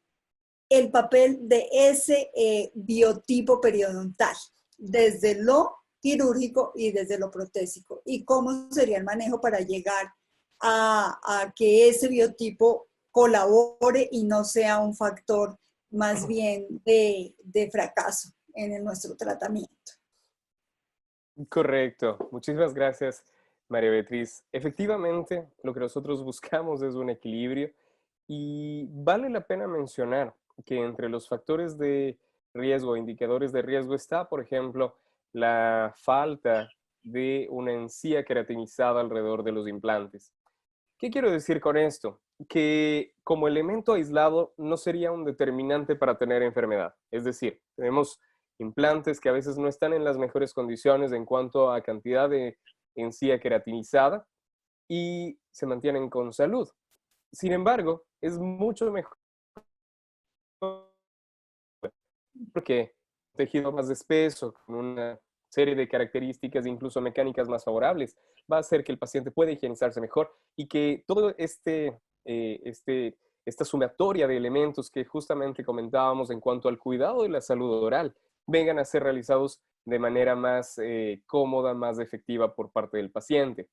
el papel de ese biotipo periodontal, desde lo quirúrgico y desde lo protésico? ¿Y cómo sería el manejo para llegar a que ese biotipo colabore y no sea un factor más bien de fracaso en nuestro tratamiento. Correcto. Muchísimas gracias, María Beatriz. Efectivamente, lo que nosotros buscamos es un equilibrio y vale la pena mencionar que entre los factores de riesgo, indicadores de riesgo está, por ejemplo, la falta de una encía queratinizada alrededor de los implantes. ¿Qué quiero decir con esto? Que como elemento aislado no sería un determinante para tener enfermedad. Es decir, tenemos implantes que a veces no están en las mejores condiciones en cuanto a cantidad de encía queratinizada y se mantienen con salud. Sin embargo, es mucho mejor porque un tejido más espeso, con una serie de características, incluso mecánicas más favorables, va a hacer que el paciente pueda higienizarse mejor y que todo esta sumatoria de elementos que justamente comentábamos en cuanto al cuidado de la salud oral vengan a ser realizados de manera más cómoda, más efectiva por parte del paciente.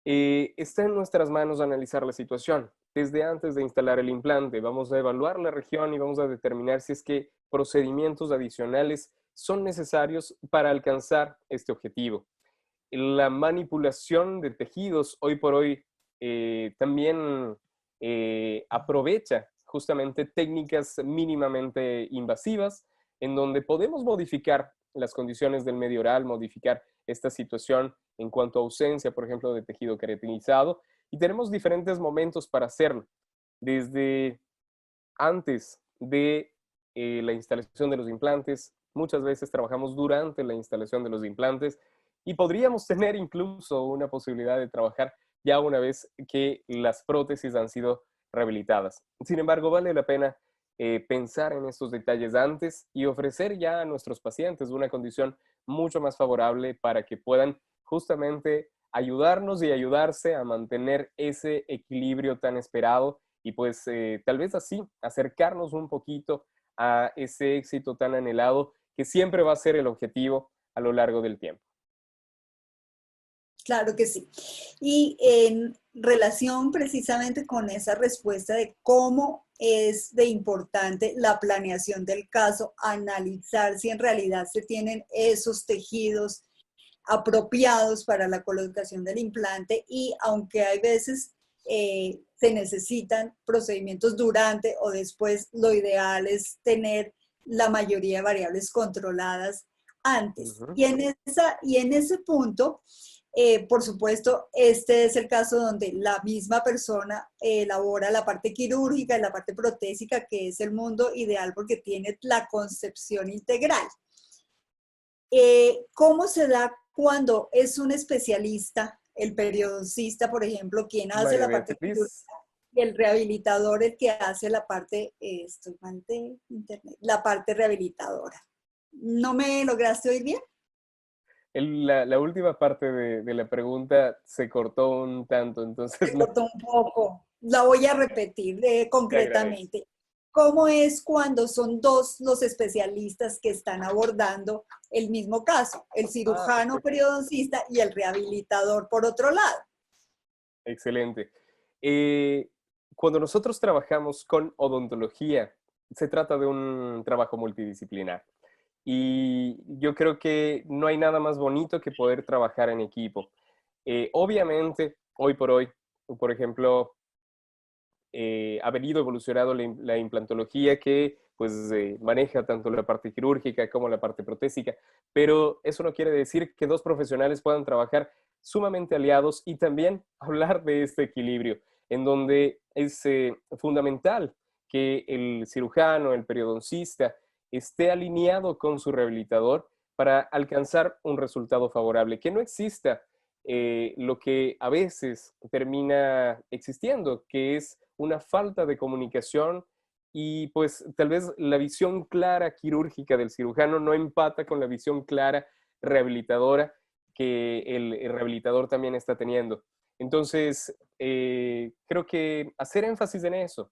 Está en nuestras manos analizar la situación. Desde antes de instalar el implante, vamos a evaluar la región y vamos a determinar si es que procedimientos adicionales son necesarios para alcanzar este objetivo. La manipulación de tejidos hoy por hoy también aprovecha justamente técnicas mínimamente invasivas en donde podemos modificar las condiciones del medio oral, modificar esta situación en cuanto a ausencia, por ejemplo, de tejido queratinizado, y tenemos diferentes momentos para hacerlo. Desde antes de la instalación de los implantes, muchas veces trabajamos durante la instalación de los implantes y podríamos tener incluso una posibilidad de trabajar ya una vez que las prótesis han sido rehabilitadas. Sin embargo, vale la pena pensar en estos detalles antes y ofrecer ya a nuestros pacientes una condición mucho más favorable para que puedan justamente ayudarnos y ayudarse a mantener ese equilibrio tan esperado y pues tal vez así acercarnos un poquito a ese éxito tan anhelado que siempre va a ser el objetivo a lo largo del tiempo. Claro que sí. Y en relación precisamente con esa respuesta de cómo es de importante la planeación del caso, analizar si en realidad se tienen esos tejidos apropiados para la colocación del implante y aunque hay veces se necesitan procedimientos durante o después, lo ideal es tener la mayoría de variables controladas antes. Uh-huh. Y en ese punto, por supuesto, este es el caso donde la misma persona elabora la parte quirúrgica y la parte protésica, que es el mundo ideal porque tiene la concepción integral. ¿Cómo se da cuando es un especialista, el periodoncista, por ejemplo, quien hace María la parte Beatriz. y el rehabilitador el que hace la parte, estoy mal de internet, la parte rehabilitadora? ¿No me lograste oír bien? La última parte de la pregunta se cortó un tanto, entonces Se no cortó un poco. La voy a repetir te agradezco. concretamente. ¿Cómo es cuando son dos los especialistas que están abordando el mismo caso? El cirujano Perfecto. periodoncista y el rehabilitador por otro lado. Excelente. Cuando nosotros trabajamos con odontología, se trata de un trabajo multidisciplinar. Y yo creo que no hay nada más bonito que poder trabajar en equipo. Obviamente, hoy por ejemplo, ha venido evolucionando la implantología que pues maneja tanto la parte quirúrgica como la parte protésica, pero eso no quiere decir que dos profesionales puedan trabajar sumamente aliados y también hablar de este equilibrio, en donde es fundamental que el cirujano, el periodoncista, esté alineado con su rehabilitador para alcanzar un resultado favorable, que no exista lo que a veces termina existiendo, que es una falta de comunicación y pues tal vez la visión clara quirúrgica del cirujano no empata con la visión clara rehabilitadora que el rehabilitador también está teniendo. Entonces, creo que hacer énfasis en eso,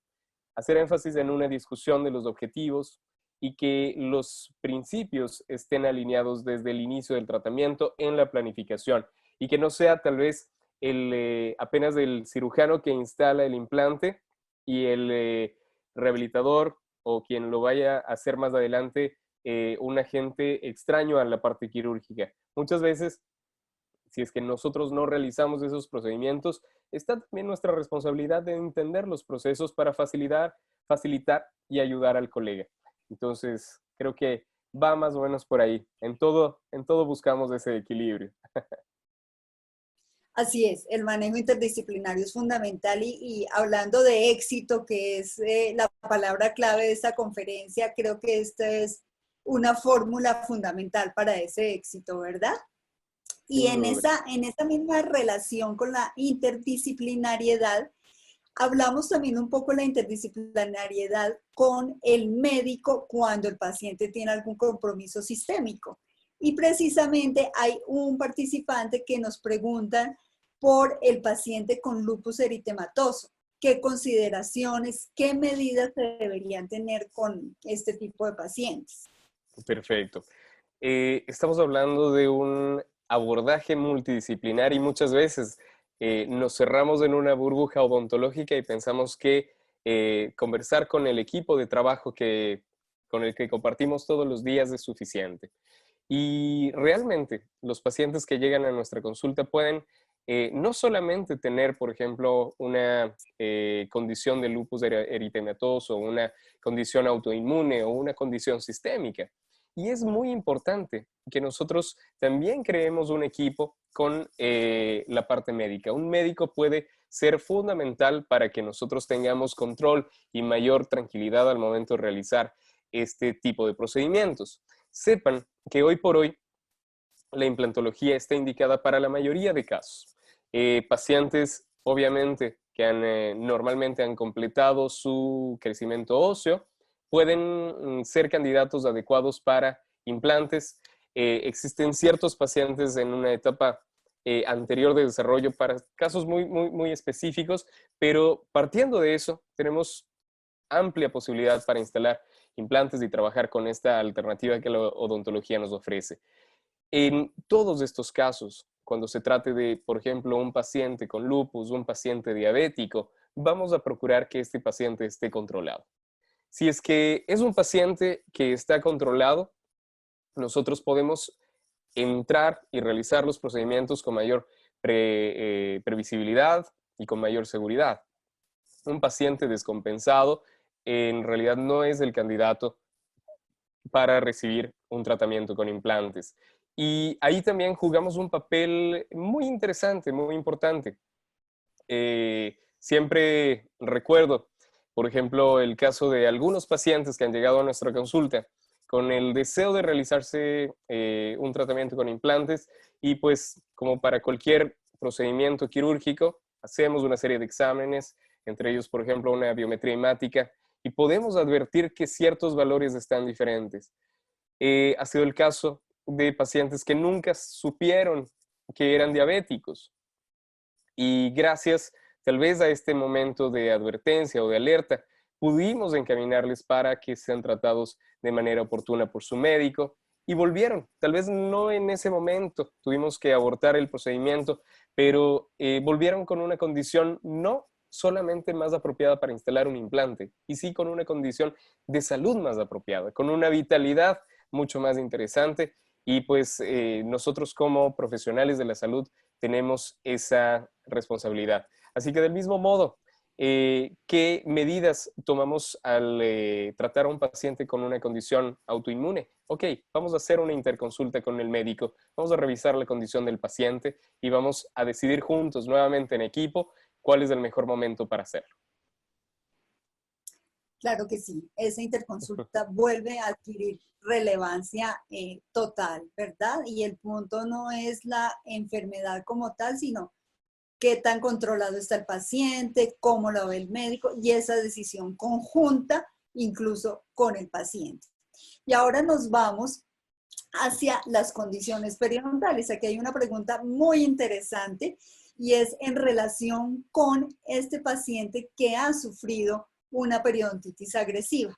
hacer énfasis en una discusión de los objetivos y que los principios estén alineados desde el inicio del tratamiento en la planificación y que no sea tal vez apenas el cirujano que instala el implante y el rehabilitador o quien lo vaya a hacer más adelante un agente extraño a la parte quirúrgica. Muchas veces, si es que nosotros no realizamos esos procedimientos, está también nuestra responsabilidad de entender los procesos para facilitar y ayudar al colega. Entonces, creo que va más o menos por ahí. En todo buscamos ese equilibrio. Así es, el manejo interdisciplinario es fundamental y hablando de éxito, que es la palabra clave de esta conferencia, creo que esta es una fórmula fundamental para ese éxito, ¿verdad? Y en esa misma relación con la interdisciplinariedad, hablamos también un poco de la interdisciplinariedad con el médico cuando el paciente tiene algún compromiso sistémico. Y precisamente hay un participante que nos pregunta por el paciente con lupus eritematoso. ¿Qué consideraciones, qué medidas se deberían tener con este tipo de pacientes? Perfecto. Estamos hablando de un abordaje multidisciplinar y muchas veces nos cerramos en una burbuja odontológica y pensamos que conversar con el equipo de trabajo con el que compartimos todos los días es suficiente. Y realmente los pacientes que llegan a nuestra consulta pueden no solamente tener, por ejemplo, una condición de lupus eritematoso, una condición autoinmune o una condición sistémica. Y es muy importante que nosotros también creemos un equipo con la parte médica. Un médico puede ser fundamental para que nosotros tengamos control y mayor tranquilidad al momento de realizar este tipo de procedimientos. Sepan que hoy por hoy la implantología está indicada para la mayoría de casos. Pacientes, obviamente, que normalmente han completado su crecimiento óseo, pueden ser candidatos adecuados para implantes. Existen ciertos pacientes en una etapa anterior de desarrollo para casos muy específicos, pero partiendo de eso, tenemos amplia posibilidad para instalar implantes y trabajar con esta alternativa que la odontología nos ofrece. En todos estos casos, cuando se trate de, por ejemplo, un paciente con lupus, un paciente diabético, vamos a procurar que este paciente esté controlado. Si es que es un paciente que está controlado, nosotros podemos entrar y realizar los procedimientos con mayor previsibilidad y con mayor seguridad. Un paciente descompensado en realidad no es el candidato para recibir un tratamiento con implantes. Y ahí también jugamos un papel muy interesante, muy importante. Siempre recuerdo, por ejemplo, el caso de algunos pacientes que han llegado a nuestra consulta con el deseo de realizarse un tratamiento con implantes y pues como para cualquier procedimiento quirúrgico, hacemos una serie de exámenes, entre ellos, por ejemplo, una biometría hemática, y podemos advertir que ciertos valores están diferentes. Ha sido el caso de pacientes que nunca supieron que eran diabéticos y gracias tal vez a este momento de advertencia o de alerta pudimos encaminarles para que sean tratados de manera oportuna por su médico y volvieron, tal vez no en ese momento, tuvimos que abortar el procedimiento, pero volvieron con una condición no solamente más apropiada para instalar un implante, y sí con una condición de salud más apropiada, con una vitalidad mucho más interesante, y pues nosotros como profesionales de la salud tenemos esa responsabilidad. Así que del mismo modo, ¿qué medidas tomamos al tratar a un paciente con una condición autoinmune? Ok, vamos a hacer una interconsulta con el médico, vamos a revisar la condición del paciente y vamos a decidir juntos, nuevamente en equipo, cuál es el mejor momento para hacerlo. Claro que sí, esa interconsulta vuelve a adquirir relevancia total, ¿verdad? Y el punto no es la enfermedad como tal, sino qué tan controlado está el paciente, cómo lo ve el médico y esa decisión conjunta incluso con el paciente. Y ahora nos vamos hacia las condiciones periodontales. Aquí hay una pregunta muy interesante y es en relación con este paciente que ha sufrido una periodontitis agresiva.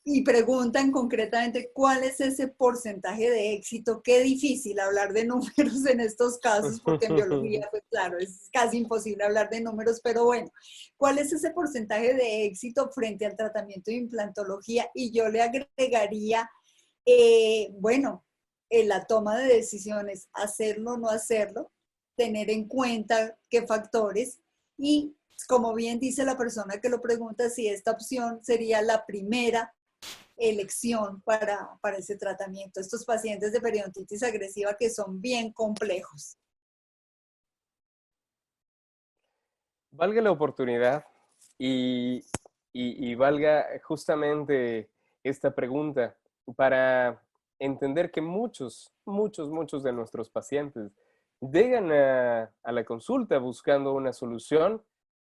y preguntan concretamente cuál es ese porcentaje de éxito. Qué difícil hablar de números en estos casos, porque en biología, pues claro, es casi imposible hablar de números, pero bueno, ¿cuál es ese porcentaje de éxito frente al tratamiento de implantología? Y yo le agregaría, bueno, en la toma de decisiones, hacerlo o no hacerlo, tener en cuenta qué factores y, como bien dice la persona que lo pregunta, si esta opción sería la primera elección para ese tratamiento. Estos pacientes de periodontitis agresiva que son bien complejos. Valga la oportunidad y valga justamente esta pregunta para entender que muchos de nuestros pacientes llegan a la consulta buscando una solución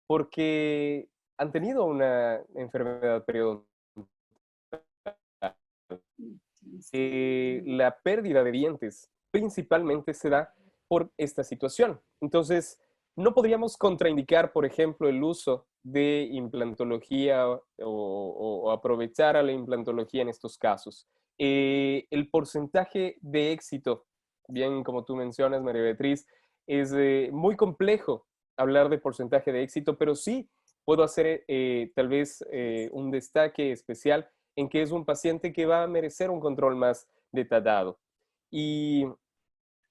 porque han tenido una enfermedad periodontal. La pérdida de dientes principalmente se da por esta situación. Entonces, no podríamos contraindicar, por ejemplo, el uso de implantología o aprovechar a la implantología en estos casos. El porcentaje de éxito, bien como tú mencionas, María Beatriz, es muy complejo hablar de porcentaje de éxito, pero sí puedo hacer tal vez un destaque especial en que es un paciente que va a merecer un control más detallado. Y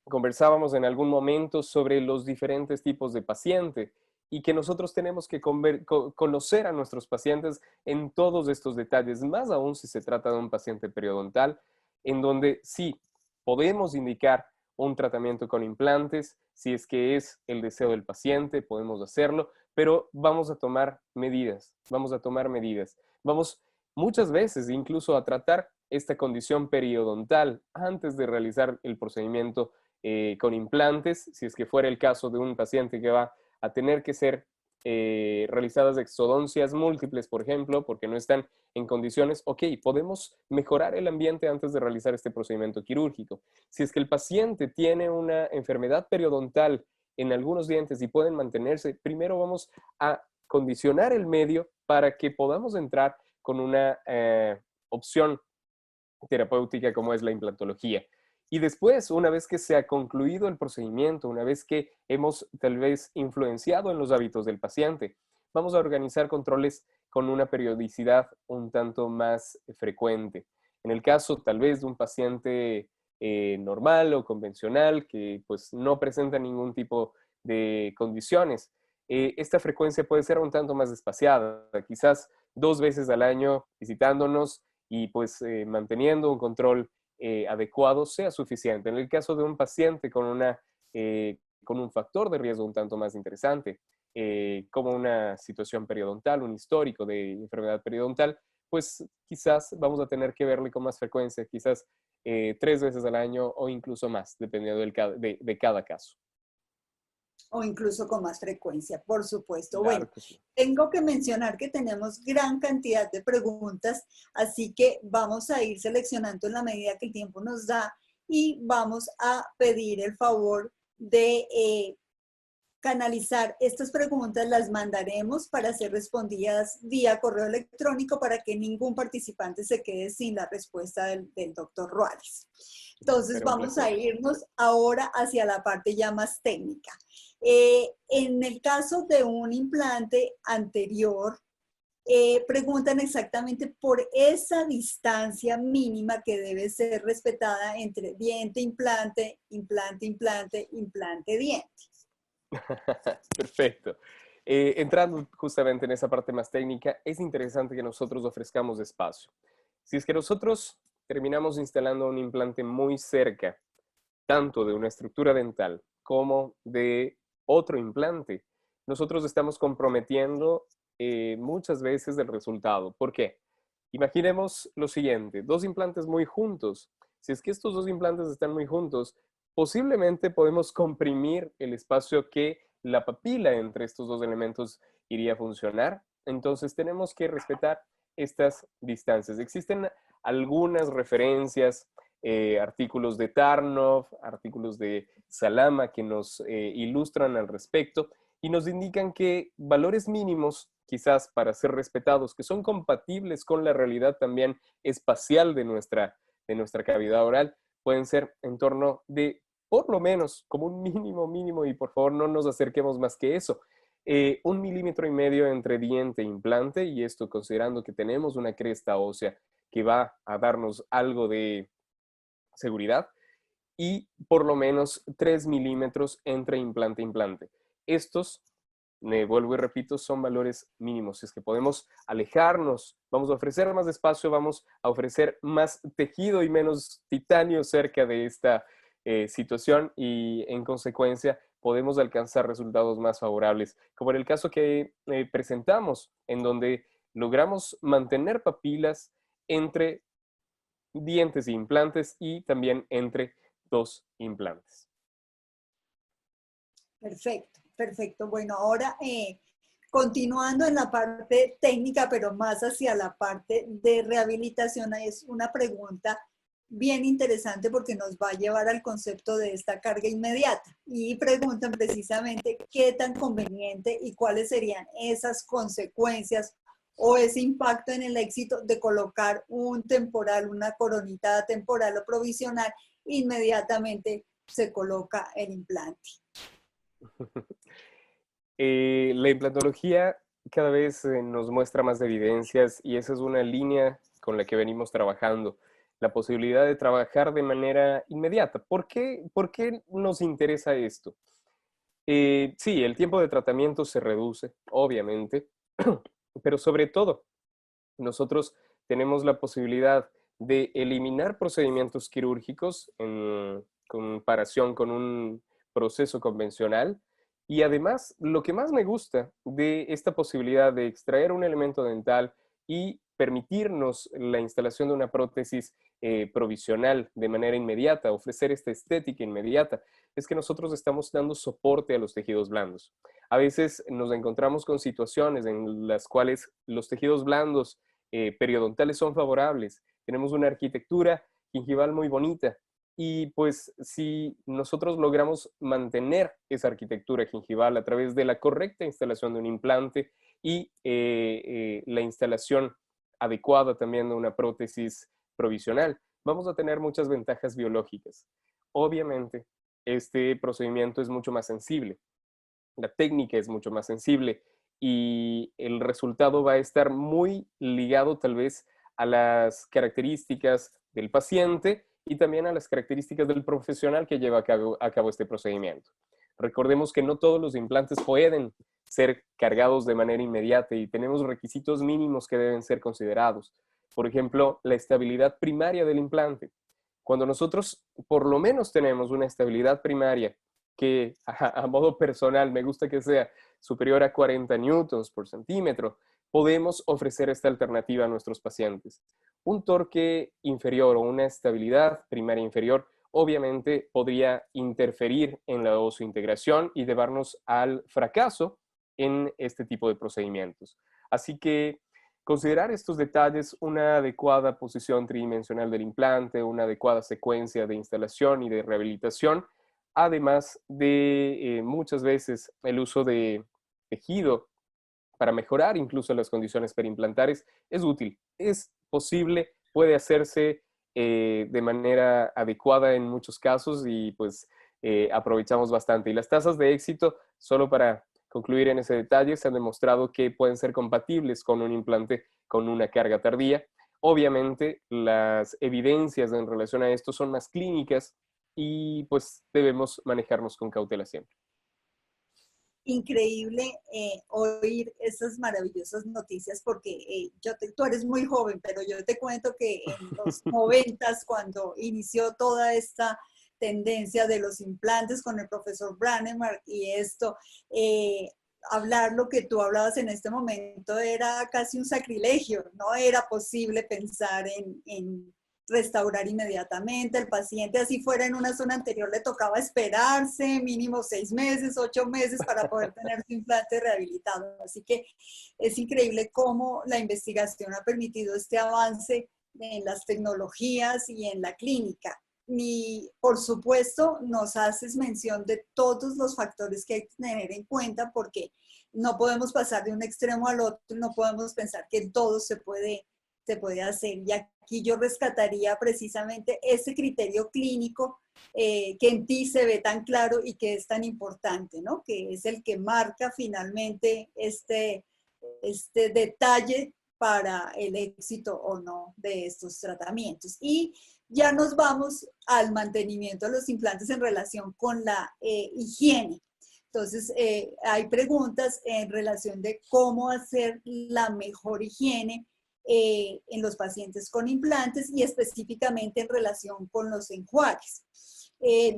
conversábamos en algún momento sobre los diferentes tipos de paciente y que nosotros tenemos que conocer a nuestros pacientes en todos estos detalles, más aún si se trata de un paciente periodontal, en donde sí podemos indicar un tratamiento con implantes, si es que es el deseo del paciente, podemos hacerlo, pero vamos a tomar medidas, vamos muchas veces incluso a tratar esta condición periodontal antes de realizar el procedimiento con implantes, si es que fuera el caso de un paciente que va a tener que ser realizadas exodoncias múltiples, por ejemplo, porque no están en condiciones, ok, podemos mejorar el ambiente antes de realizar este procedimiento quirúrgico. Si es que el paciente tiene una enfermedad periodontal en algunos dientes y pueden mantenerse, primero vamos a condicionar el medio para que podamos entrar con una opción terapéutica como es la implantología. Y después, una vez que se ha concluido el procedimiento, una vez que hemos tal vez influenciado en los hábitos del paciente, vamos a organizar controles con una periodicidad un tanto más frecuente. En el caso tal vez de un paciente normal o convencional que pues no presenta ningún tipo de condiciones, esta frecuencia puede ser un tanto más espaciada, quizás 2 veces al año visitándonos y pues manteniendo un control adecuado sea suficiente. En el caso de un paciente con un factor de riesgo un tanto más interesante, como una situación periodontal, un histórico de enfermedad periodontal, pues quizás vamos a tener que verle con más frecuencia, quizás 3 veces al año o incluso más, dependiendo de cada caso. O incluso con más frecuencia, por supuesto. Claro Bueno, que sí. tengo que mencionar que tenemos gran cantidad de preguntas, así que vamos a ir seleccionando en la medida que el tiempo nos da y vamos a pedir el favor de canalizar estas preguntas, las mandaremos para ser respondidas vía correo electrónico para que ningún participante se quede sin la respuesta del doctor Ruales. Entonces vamos a irnos ahora hacia la parte ya más técnica. En el caso de un implante anterior, preguntan exactamente por esa distancia mínima que debe ser respetada entre diente, implante, implante, implante, implante, diente. Perfecto. Entrando justamente en esa parte más técnica, es interesante que nosotros ofrezcamos espacio. Si es que nosotros terminamos instalando un implante muy cerca, tanto de una estructura dental como de otro implante, nosotros estamos comprometiendo muchas veces el resultado. ¿Por qué? Imaginemos lo siguiente, 2 implantes muy juntos. Si es que estos 2 implantes están muy juntos, posiblemente podemos comprimir el espacio que la papila entre estos 2 elementos iría a funcionar. Entonces tenemos que respetar estas distancias. Existen algunas referencias, artículos de Tarnow, artículos de Salama que nos ilustran al respecto y nos indican que valores mínimos, quizás para ser respetados, que son compatibles con la realidad también espacial de nuestra cavidad oral, pueden ser en torno de, por lo menos, como un mínimo, y por favor no nos acerquemos más que eso, 1,5 milímetros entre diente e implante, y esto considerando que tenemos una cresta ósea que va a darnos algo de seguridad, y por lo menos 3 milímetros entre implante e implante. Estos, me vuelvo y repito, son valores mínimos. Es que podemos alejarnos, vamos a ofrecer más espacio, vamos a ofrecer más tejido y menos titanio cerca de esta situación, y en consecuencia podemos alcanzar resultados más favorables, como en el caso que presentamos, en donde logramos mantener papilas entre dientes e implantes y también entre 2 implantes. Perfecto, perfecto. Bueno, ahora continuando en la parte técnica, pero más hacia la parte de rehabilitación, es una pregunta bien interesante porque nos va a llevar al concepto de esta carga inmediata. Y preguntan precisamente qué tan conveniente y cuáles serían esas consecuencias o ese impacto en el éxito de colocar un temporal, una coronita temporal o provisional, inmediatamente se coloca el implante. La implantología cada vez nos muestra más evidencias, y esa es una línea con la que venimos trabajando, la posibilidad de trabajar de manera inmediata. ¿Por qué nos interesa esto? Sí, el tiempo de tratamiento se reduce, obviamente, pero sobre todo, nosotros tenemos la posibilidad de eliminar procedimientos quirúrgicos en comparación con un proceso convencional. Y además, lo que más me gusta de esta posibilidad de extraer un elemento dental y permitirnos la instalación de una prótesis provisional de manera inmediata, ofrecer esta estética inmediata, es que nosotros estamos dando soporte a los tejidos blandos. A veces nos encontramos con situaciones en las cuales los tejidos blandos periodontales son favorables, tenemos una arquitectura gingival muy bonita, y pues si nosotros logramos mantener esa arquitectura gingival a través de la correcta instalación de un implante y la instalación adecuada también de una prótesis provisional, vamos a tener muchas ventajas biológicas. Obviamente, este procedimiento es mucho más sensible, la técnica es mucho más sensible, y el resultado va a estar muy ligado tal vez a las características del paciente y también a las características del profesional que lleva a cabo este procedimiento. Recordemos que no todos los implantes pueden ser cargados de manera inmediata, y tenemos requisitos mínimos que deben ser considerados. Por ejemplo, la estabilidad primaria del implante. Cuando nosotros por lo menos tenemos una estabilidad primaria que a modo personal me gusta que sea superior a 40 newtons por centímetro, podemos ofrecer esta alternativa a nuestros pacientes. Un torque inferior o una estabilidad primaria inferior obviamente podría interferir en la osseointegración y llevarnos al fracaso en este tipo de procedimientos. Así que considerar estos detalles, una adecuada posición tridimensional del implante, una adecuada secuencia de instalación y de rehabilitación, además de muchas veces el uso de tejido para mejorar incluso las condiciones perimplantares, es útil, es posible, puede hacerse de manera adecuada en muchos casos, y pues aprovechamos bastante. Y las tasas de éxito, solo para concluir en ese detalle, se han demostrado que pueden ser compatibles con un implante con una carga tardía. Obviamente, las evidencias en relación a esto son más clínicas, y pues debemos manejarnos con cautela siempre. Increíble oír esas maravillosas noticias porque tú eres muy joven, pero yo te cuento que en los 90s, cuando inició toda esta tendencia de los implantes con el profesor Brånemark y esto, hablar lo que tú hablabas en este momento era casi un sacrilegio, no era posible pensar en restaurar inmediatamente. El paciente, así fuera en una zona anterior, le tocaba esperarse mínimo 6 meses, 8 meses para poder tener su implante rehabilitado. Así que es increíble cómo la investigación ha permitido este avance en las tecnologías y en la clínica. por supuesto, nos haces mención de todos los factores que hay que tener en cuenta porque no podemos pasar de un extremo al otro, no podemos pensar que todo se puede hacer. Y aquí yo rescataría precisamente ese criterio clínico que en ti se ve tan claro y que es tan importante, ¿no? Que es el que marca finalmente este detalle para el éxito o no de estos tratamientos. Y ya nos vamos al mantenimiento de los implantes en relación con la higiene. Entonces, hay preguntas en relación de cómo hacer la mejor higiene en los pacientes con implantes y específicamente en relación con los enjuagues.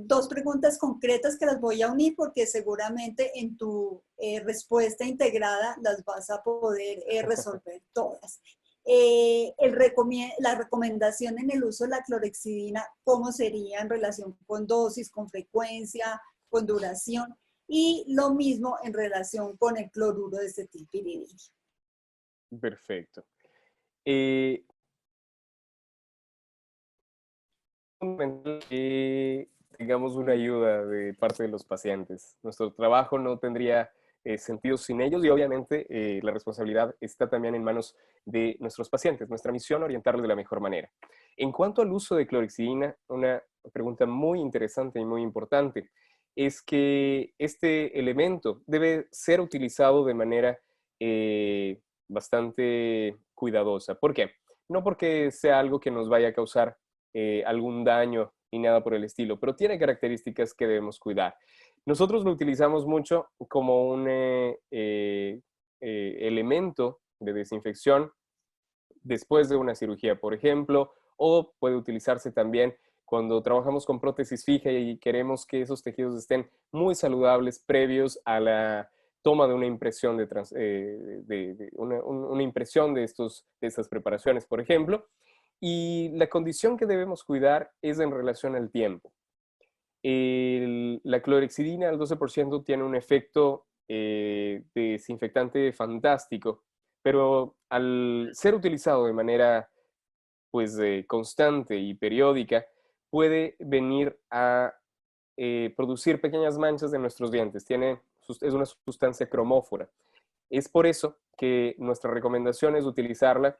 Dos preguntas concretas que las voy a unir porque seguramente en tu respuesta integrada las vas a poder resolver todas. La recomendación en el uso de la clorhexidina, ¿cómo sería en relación con dosis, con frecuencia, con duración? Y lo mismo en relación con el cloruro de acetilpiridina. Perfecto. Que tengamos una ayuda de parte de los pacientes. Nuestro trabajo no tendría sentido sin ellos y obviamente la responsabilidad está también en manos de nuestros pacientes. Nuestra misión es orientarlos de la mejor manera. En cuanto al uso de clorhexidina, una pregunta muy interesante y muy importante es que este elemento debe ser utilizado de manera bastante cuidadosa. ¿Por qué? No porque sea algo que nos vaya a causar algún daño ni nada por el estilo, pero tiene características que debemos cuidar. Nosotros lo utilizamos mucho como un elemento de desinfección después de una cirugía, por ejemplo, o puede utilizarse también cuando trabajamos con prótesis fija y queremos que esos tejidos estén muy saludables previos a la toma de una impresión una impresión de estas preparaciones, por ejemplo. Y la condición que debemos cuidar es en relación al tiempo. La clorhexidina al 12% tiene un efecto desinfectante fantástico, pero al ser utilizado de manera pues, constante y periódica, puede venir a producir pequeñas manchas en nuestros dientes. Es una sustancia cromófora. Es por eso que nuestra recomendación es utilizarla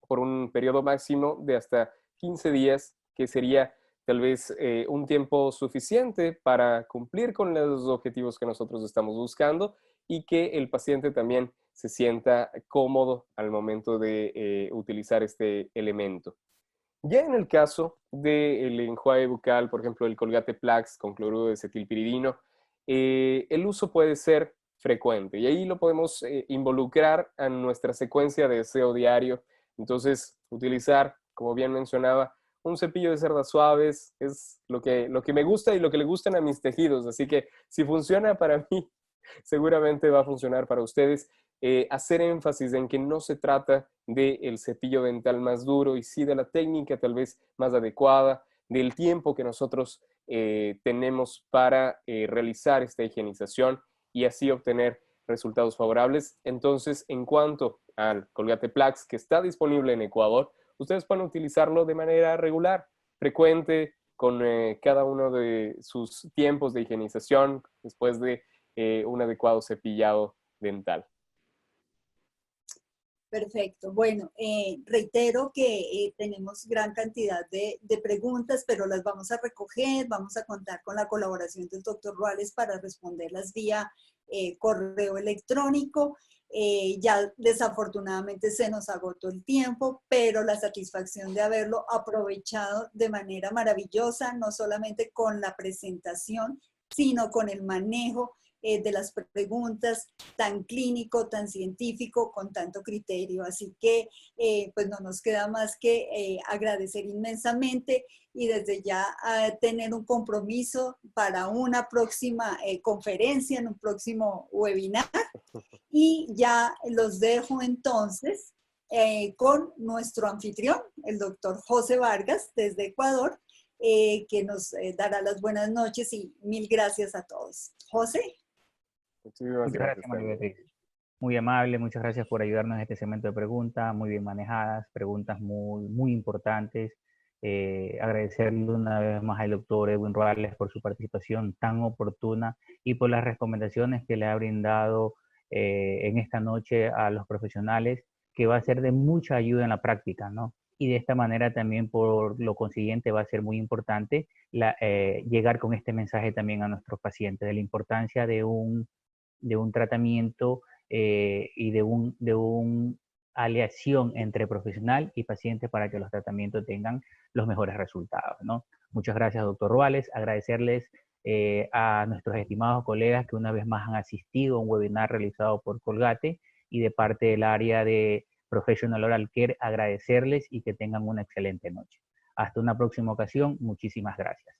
por un periodo máximo de hasta 15 días, que sería tal vez un tiempo suficiente para cumplir con los objetivos que nosotros estamos buscando y que el paciente también se sienta cómodo al momento de utilizar este elemento. Ya en el caso del enjuague bucal, por ejemplo, el Colgate Plax con cloruro de acetilpiridino, el uso puede ser frecuente y ahí lo podemos involucrar a nuestra secuencia de aseo diario. Entonces, utilizar, como bien mencionaba, un cepillo de cerdas suaves es lo que me gusta y lo que le gustan a mis tejidos. Así que si funciona para mí, seguramente va a funcionar para ustedes. Hacer énfasis en que no se trata del cepillo dental más duro y sí de la técnica tal vez más adecuada, del tiempo que nosotros tenemos para realizar esta higienización y así obtener resultados favorables. Entonces, en cuanto al Colgate Plax, que está disponible en Ecuador, ustedes pueden utilizarlo de manera regular, frecuente, con cada uno de sus tiempos de higienización después de un adecuado cepillado dental. Perfecto. Bueno, reitero que tenemos gran cantidad de preguntas, pero las vamos a recoger, vamos a contar con la colaboración del doctor Ruales para responderlas vía correo electrónico. Ya desafortunadamente se nos agotó el tiempo, pero la satisfacción de haberlo aprovechado de manera maravillosa, no solamente con la presentación, sino con el manejo de las preguntas tan clínico, tan científico, con tanto criterio. Así que pues no nos queda más que agradecer inmensamente y desde ya tener un compromiso para una próxima conferencia, en un próximo webinar. Y ya los dejo entonces con nuestro anfitrión, el doctor José Vargas, desde Ecuador, que nos dará las buenas noches y mil gracias a todos. José. Muchísimas gracias, María Beatriz. Muy amable, muchas gracias por ayudarnos en este segmento de preguntas, muy bien manejadas, preguntas muy, muy importantes Agradecerle una vez más al doctor Edwin Ruales por su participación tan oportuna y por las recomendaciones que le ha brindado en esta noche a los profesionales, que va a ser de mucha ayuda en la práctica, ¿no? Y de esta manera también, por lo consiguiente, va a ser muy importante llegar con este mensaje también a nuestros pacientes de la importancia de un tratamiento y de un aleación entre profesional y paciente para que los tratamientos tengan los mejores resultados, ¿no? Muchas gracias, doctor Ruales. Agradecerles a nuestros estimados colegas que una vez más han asistido a un webinar realizado por Colgate, y de parte del área de Professional Oral Care, agradecerles y que tengan una excelente noche. Hasta una próxima ocasión. Muchísimas gracias.